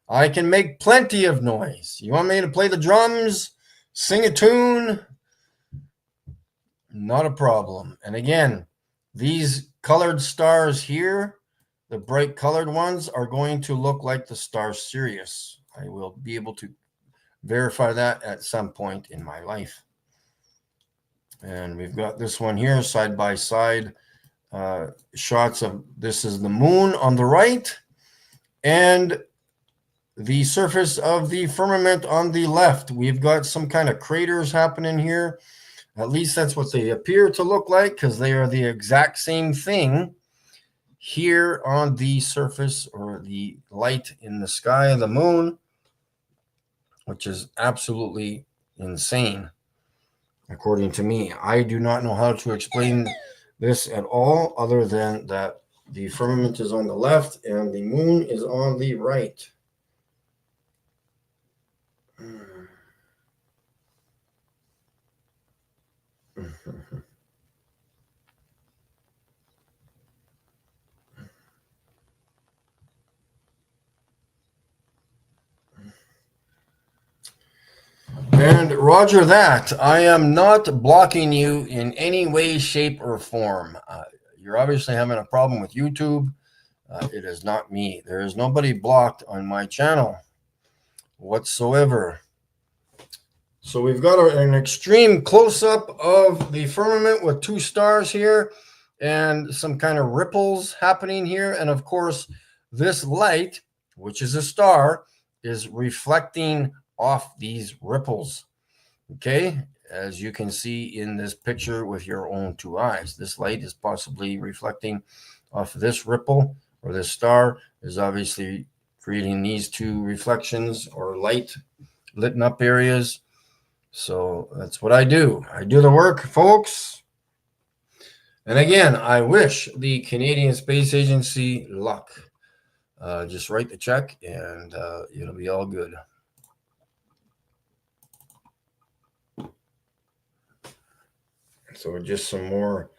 Speaker 2: I can make plenty of noise. You want me to play the drums, sing a tune? Not a problem. And again, these colored stars here, the bright colored ones, are going to look like the star Sirius. I will be able to verify that at some point in my life. And we've got this one here, side by side shots of, this is the moon on the right and the surface of the firmament on the left. We've got some kind of craters happening here. At least that's what they appear to look like, because they are the exact same thing here on the surface or the light in the sky of the moon, which is absolutely insane, according to me. I do not know how to explain this at all, other than that the firmament is on the left and the moon is on the right. Roger that. I am not blocking you in any way, shape, or form. You're obviously having a problem with YouTube. It is not me. There is nobody blocked on my channel whatsoever. So we've got an extreme close-up of the firmament with 2 stars here and some kind of ripples happening here. And of course, this light, which is a star, is reflecting off these ripples. Okay, as you can see in this picture with your own 2 eyes, this light is possibly reflecting off this ripple, or this star is obviously creating these 2 reflections or light lit up areas. So that's what I do. I do the work, folks. And again, I wish the Canadian Space Agency luck. Just write the check and it'll be all good. So just some more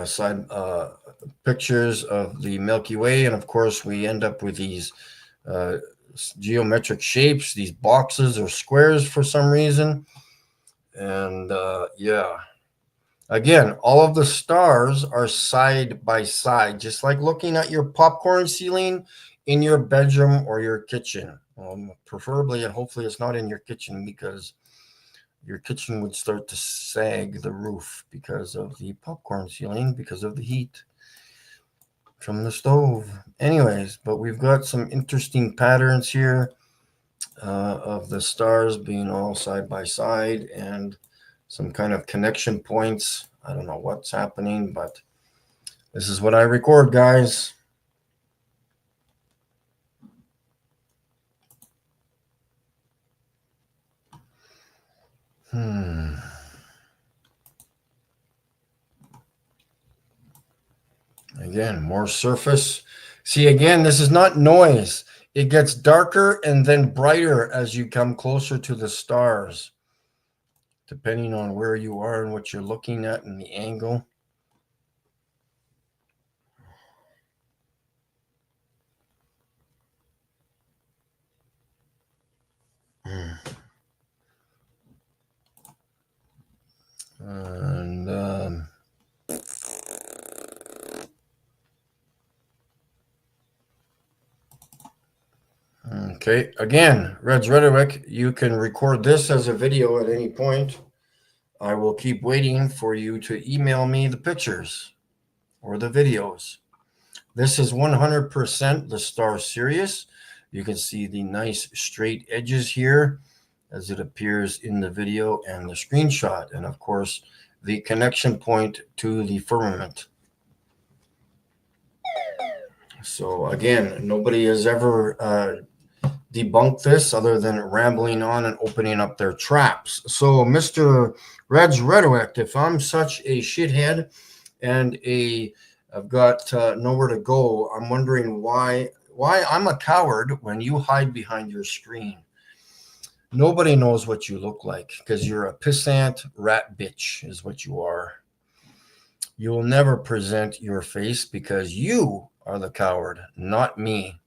Speaker 2: side pictures of the Milky Way. And of course, we end up with these geometric shapes, these boxes or squares for some reason. And yeah, again, all of the stars are side by side, just like looking at your popcorn ceiling in your bedroom or your kitchen. Preferably and hopefully it's not in your kitchen, because your kitchen would start to sag the roof because of the popcorn ceiling, because of the heat from the stove. Anyways, but we've got some interesting patterns here of the stars being all side by side and some kind of connection points. I don't know what's happening, but this is what I record, guys. Again, more surface. See, again, this is not noise. It gets darker and then brighter as you come closer to the stars, depending on where you are and what you're looking at and the angle. And okay, again, Red's Rhetoric, you can record this as a video at any point. I will keep waiting for you to email me the pictures or the videos. This is 100% the star Sirius. You can see the nice straight edges here as it appears in the video and the screenshot. And of course, the connection point to the firmament. So again, nobody has ever debunked this other than rambling on and opening up their traps. So Mr. Red's Rhetoric, if I'm such a shithead and I've got nowhere to go, I'm wondering why I'm a coward when you hide behind your screen. Nobody knows what you look like, because you're a pissant rat bitch is what you are. You will never present your face because you are the coward, not me.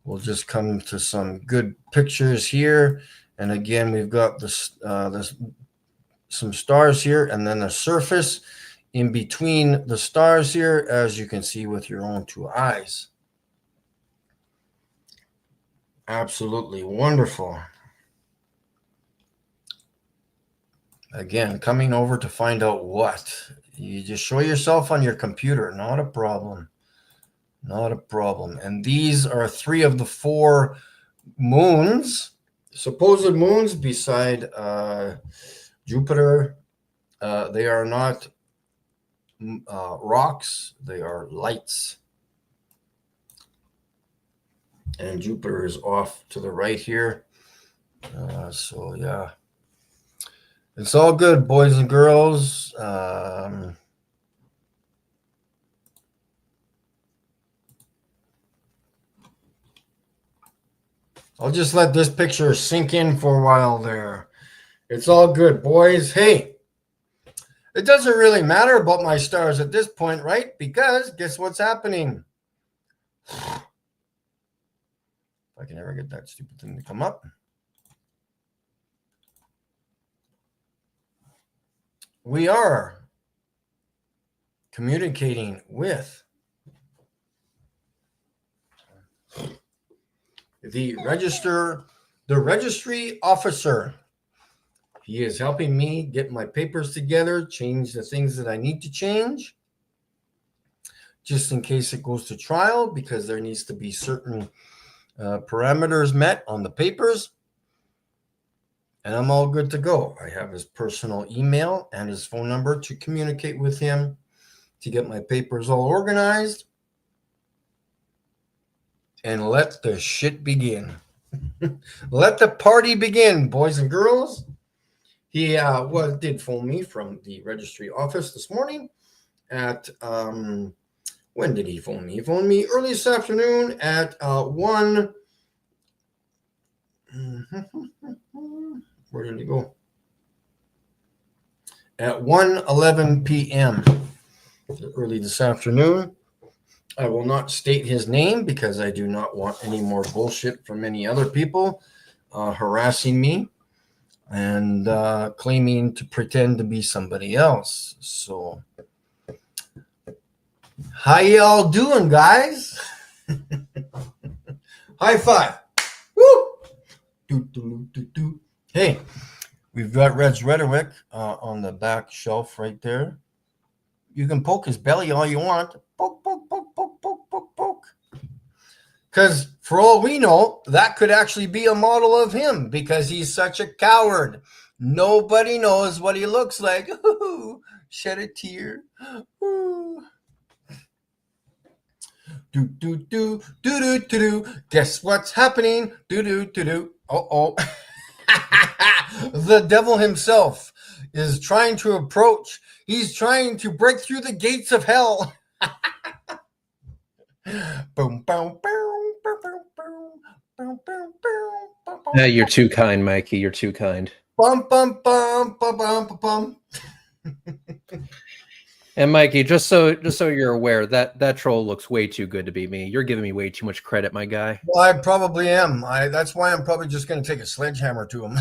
Speaker 2: We'll just come to some good pictures here. And again, we've got some stars here and then a surface in between the stars here, as you can see with your own 2 eyes. Absolutely wonderful. Again, coming over to find out what. You just show yourself on your computer. Not a problem. Not a problem. And these are 3 of the 4 moons, supposed moons beside Jupiter. They are not rocks. They are lights. And Jupiter is off to the right here. So, yeah. It's all good, boys and girls. I'll just let this picture sink in for a while there. It's all good, boys. Hey, it doesn't really matter about my stars at this point, right? Because guess what's happening? If I can ever get that stupid thing to come up. we are communicating with the registry officer. He is helping me get my papers together, change the things that I need to change, just in case it goes to trial, because there needs to be certain parameters met on the papers. And I'm all good to go. I have his personal email and his phone number to communicate with him to get my papers all organized. And let the shit begin. Let the party begin, boys and girls. He did phone me from the registry office this morning at, when did he phone me? He phoned me early this afternoon at 1. Where did he go? At 1:11 p.m. early this afternoon. I will not state his name because I do not want any more bullshit from any other people harassing me and claiming to pretend to be somebody else. So, how y'all doing, guys? High five. Woo! Do. Hey, we've got Red's Rhetoric on the back shelf right there. You can poke his belly all you want. Poke, poke, poke, poke, poke, poke, poke. Because for all we know, that could actually be a model of him because he's such a coward. Nobody knows what he looks like. Ooh, shed a tear. Ooh. Do. Guess what's happening? Do. Oh. The devil himself is trying to approach. He's trying to break through the gates of hell. Boom, boom, boom, boom, boom, boom, boom.
Speaker 5: You're too kind, Mikey. You're too kind.
Speaker 2: Bum, bum, bum, bum, bum, bum.
Speaker 5: And Mikey, just so you're aware, that troll looks way too good to be me. You're giving me way too much credit, my guy.
Speaker 2: Well, I probably am. That's why I'm probably just going to take a sledgehammer to him.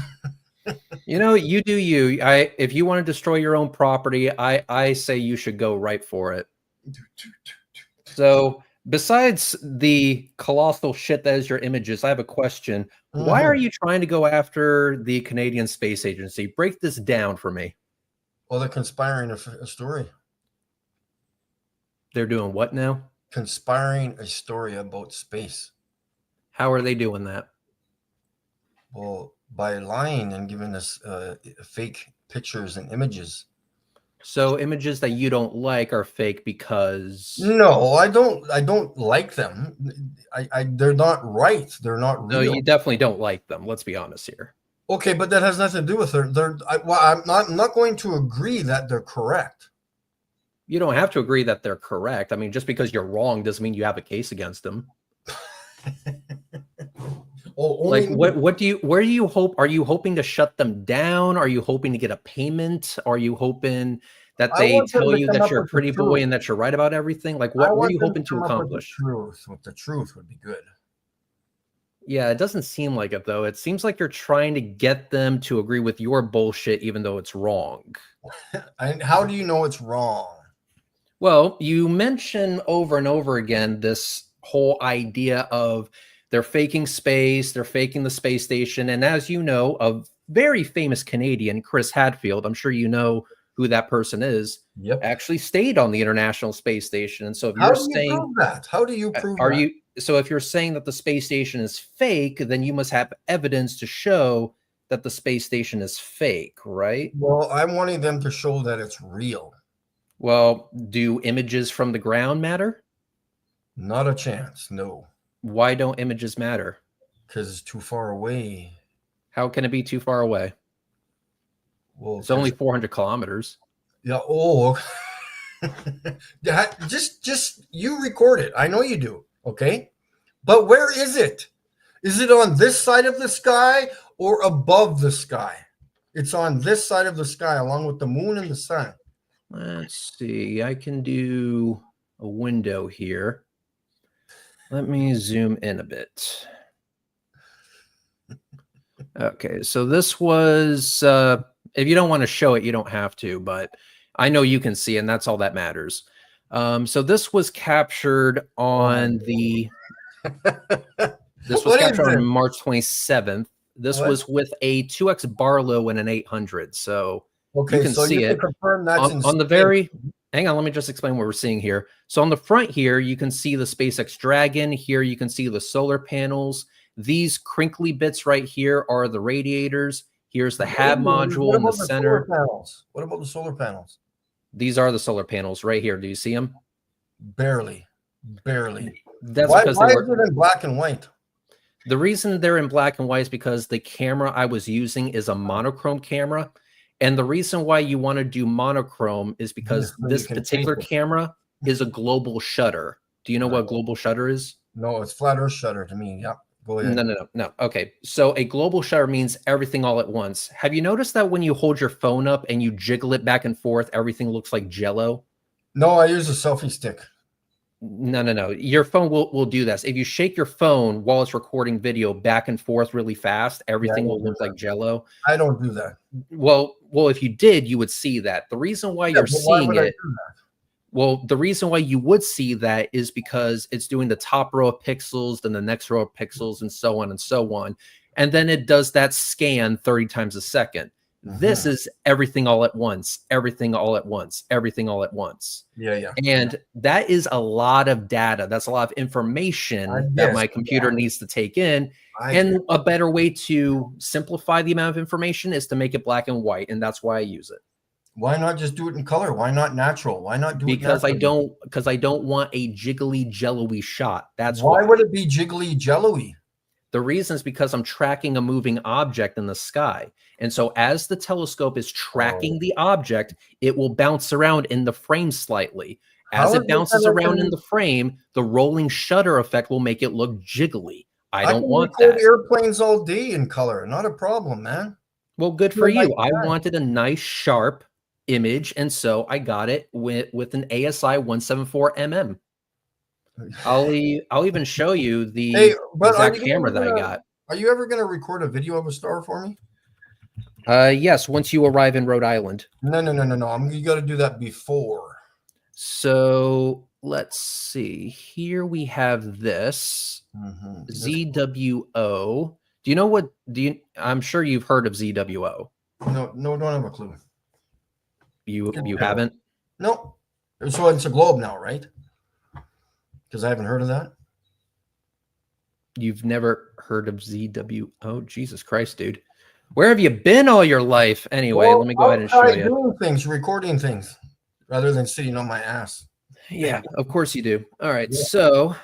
Speaker 5: You know, you do you. If you want to destroy your own property, I say you should go right for it. So, besides the colossal shit that is your images, I have a question. Why are you trying to go after the Canadian Space Agency? Break this down for me.
Speaker 2: Well, they're conspiring a story.
Speaker 5: They're doing what now?
Speaker 2: Conspiring a story about space.
Speaker 5: How are they doing that?
Speaker 2: Well, by lying and giving us fake pictures and images.
Speaker 5: So images that you don't like are fake because...
Speaker 2: No, I don't like them. They're not right. They're not real.
Speaker 5: No, you definitely don't like them. Let's be honest here.
Speaker 2: Okay, but that has nothing to do with her. I'm not going to agree that they're correct.
Speaker 5: You don't have to agree that they're correct. I mean, just because you're wrong doesn't mean you have a case against them. Like, what do you? Where do you hope? Are you hoping to shut them down? Are you hoping to get a payment? Are you hoping that they tell you that you're a pretty boy and that you're right about everything? Like, what are you hoping to accomplish?
Speaker 2: The truth would be good.
Speaker 5: Yeah, it doesn't seem like it, though. It seems like you're trying to get them to agree with your bullshit, even though it's wrong.
Speaker 2: And how do you know it's wrong?
Speaker 5: Well, you mention over and over again this whole idea of they're faking space, they're faking the space station. And as you know, a very famous Canadian, Chris Hadfield, I'm sure you know who that person is, actually stayed on the International Space Station. And so if you're saying
Speaker 2: prove that? How do you prove that?
Speaker 5: So if you're saying that the space station is fake, then you must have evidence to show that the space station is fake, right?
Speaker 2: Well, I'm wanting them to show that it's real.
Speaker 5: Well, do images from the ground matter?
Speaker 2: Not a chance, no.
Speaker 5: Why don't images matter?
Speaker 2: Because it's too far away.
Speaker 5: How can it be too far away?
Speaker 2: Well,
Speaker 5: it's only 400 kilometers.
Speaker 2: Yeah. Oh, just you record it. I know you do. Okay. But where is it? Is it on this side of the sky or above the sky? It's on this side of the sky along with the moon and the sun.
Speaker 5: Let's see. I can do a window here. Let me zoom in a bit. Okay, so this was If you don't want to show it, you don't have to, but I know you can see, and that's all that matters. So this was captured on
Speaker 2: What is this?
Speaker 5: March 27th. This
Speaker 2: What?
Speaker 5: was with a 2X Barlow and an 800. So
Speaker 2: Okay,
Speaker 5: you can
Speaker 2: so
Speaker 5: see
Speaker 2: you
Speaker 5: it
Speaker 2: can confirm that's
Speaker 5: on the very. Hang on, let me just explain what we're seeing here. So on the front here, you can see the SpaceX Dragon. Here you can see the solar panels. These crinkly bits right here are the radiators. Here's the HAB module in the center.
Speaker 2: What about the solar panels?
Speaker 5: These are the solar panels right here. Do you see them?
Speaker 2: Barely.
Speaker 5: That's
Speaker 2: Why
Speaker 5: because
Speaker 2: is it in black and white?
Speaker 5: the reason they're in black and white is because the camera I was using is a monochrome camera. And the reason why you want to do monochrome is because this particular camera is a global shutter. Do you know what global shutter is?
Speaker 2: No, it's flat earth shutter to me. Yep. Go ahead.
Speaker 5: No. Okay. So a global shutter means everything all at once. Have you noticed that when you hold your phone up and you jiggle it back and forth, everything looks like jello?
Speaker 2: No, I use a selfie stick.
Speaker 5: No. Your phone will do this. If you shake your phone while it's recording video back and forth really fast, everything will look like jello.
Speaker 2: I don't do that.
Speaker 5: Well, if you did, you would see that. The reason why you're seeing it, the reason why you would see that is because it's doing the top row of pixels, then the next row of pixels, and so on and so on. And then it does that scan 30 times a second. This is everything all at once, everything all at once, everything all at once.
Speaker 2: Yeah.
Speaker 5: And that is a lot of data. That's a lot of information that my computer needs to take in. And a better way to simplify the amount of information is to make it black and white. And that's why I use it.
Speaker 2: Why not just do it in color? Why not natural? Why not do it
Speaker 5: because I don't want a jiggly jello-y shot. That's
Speaker 2: why would it be jiggly jello-y?
Speaker 5: The reason is because I'm tracking a moving object in the sky. And so as the telescope is tracking the object, it will bounce around in the frame slightly. As it bounces around in the frame, the rolling shutter effect will make it look jiggly. I don't want that.
Speaker 2: Airplanes all day in color. Not a problem, man.
Speaker 5: Well, good for you. I wanted a nice, sharp image, and so I got it with an ASI 174mm. I'll even show you the exact camera that I got.
Speaker 2: Are you ever going to record a video of a star for me?
Speaker 5: Yes, once you arrive in Rhode Island.
Speaker 2: No. You got to do that before.
Speaker 5: So let's see. Here we have this ZWO. Do you know what? I'm sure you've heard of ZWO.
Speaker 2: No, don't have a clue.
Speaker 5: You haven't?
Speaker 2: No. So it's a globe now, right? Because I haven't heard of that.
Speaker 5: You've never heard of ZWO? Oh, Jesus Christ, dude. Where have you been all your life? Anyway, let me go ahead and show you.
Speaker 2: Doing things, recording things, rather than sitting on my ass.
Speaker 5: Yeah, of course you do. All right, so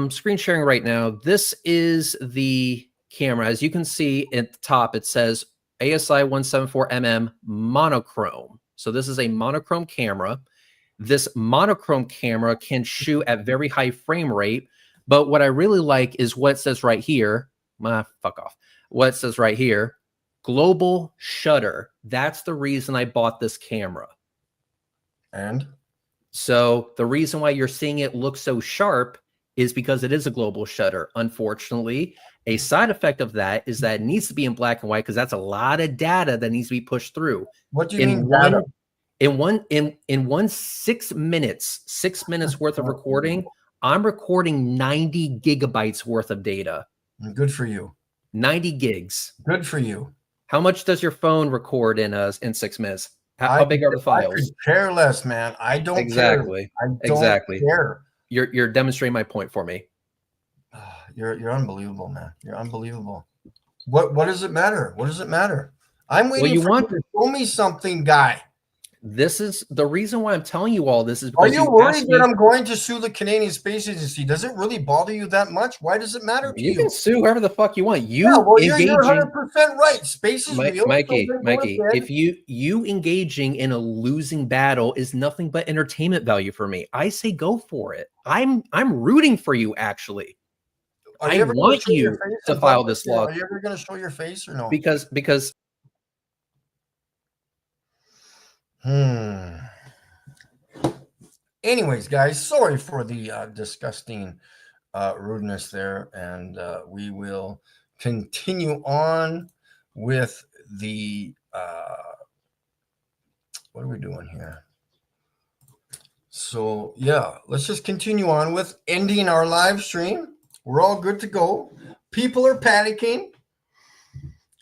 Speaker 5: screen sharing right now. This is the camera. As you can see at the top, it says ASI 174mm monochrome. So this is a monochrome camera. This monochrome camera can shoot at very high frame rate. But what I really like is what it says right here. Fuck off. What it says right here. Global shutter. That's the reason I bought this camera.
Speaker 2: And
Speaker 5: so the reason why you're seeing it look so sharp is because it is a global shutter. Unfortunately, a side effect of that is that it needs to be in black and white because that's a lot of data that needs to be pushed through.
Speaker 2: What do you mean data?
Speaker 5: In 6 minutes worth of recording, I'm recording 90 gigabytes worth of data.
Speaker 2: Good for you.
Speaker 5: 90 gigs.
Speaker 2: Good for you.
Speaker 5: How much does your phone record in 6 minutes? How big are the files?
Speaker 2: I could care less, man. I don't
Speaker 5: exactly.
Speaker 2: care. I don't care.
Speaker 5: You're demonstrating my point for me.
Speaker 2: You're unbelievable, man. You're unbelievable. What does it matter? What does it matter? I'm waiting for you to show me something, guy.
Speaker 5: This is the reason why I'm telling you all this is because
Speaker 2: are you worried that I'm going to sue the Canadian Space Agency? Does it really bother you that much? Why does it matter to you?
Speaker 5: You can sue whoever the fuck you want.
Speaker 2: You're 100% right. Space is real.
Speaker 5: Mikey, if you engaging in a losing battle is nothing but entertainment value for me. I say go for it. I'm rooting for you, actually. I want you to file this law.
Speaker 2: Are you ever going to show your face or no?
Speaker 5: Because
Speaker 2: Anyways, guys, sorry for the disgusting rudeness there, and we will continue on with the What are we doing here? So yeah, let's just continue on with ending our live stream. We're all good to go. People are panicking.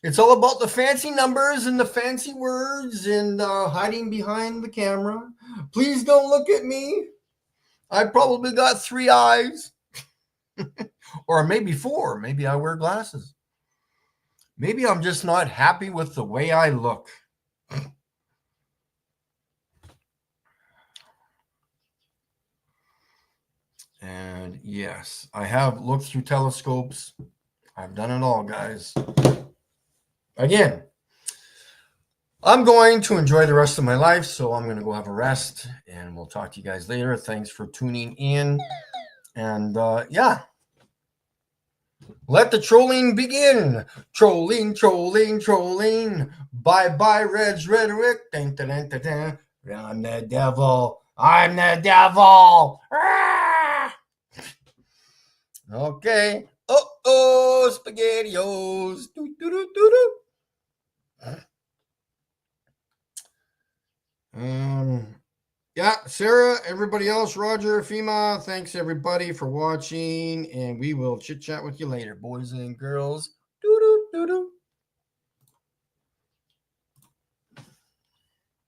Speaker 2: It's all about the fancy numbers and the fancy words and hiding behind the camera. Please don't look at me. I probably got 3 eyes. Or maybe 4. Maybe I wear glasses. Maybe I'm just not happy with the way I look. And yes, I have looked through telescopes. I've done it all, guys. Again, I'm going to enjoy the rest of my life, so I'm going to go have a rest, and we'll talk to you guys later. Thanks for tuning in. And yeah, let the trolling begin. Trolling, trolling, trolling. Bye-bye, Red's rhetoric. Dun, dun, dun, dun, dun. I'm the devil. I'm the devil. Ah! Okay. Oh, SpaghettiOs. Do, do, do, do, do. Yeah, Sarah, everybody else, Roger, FEMA, thanks everybody for watching, and we will chit chat with you later, boys and girls. Doo doo doo doo.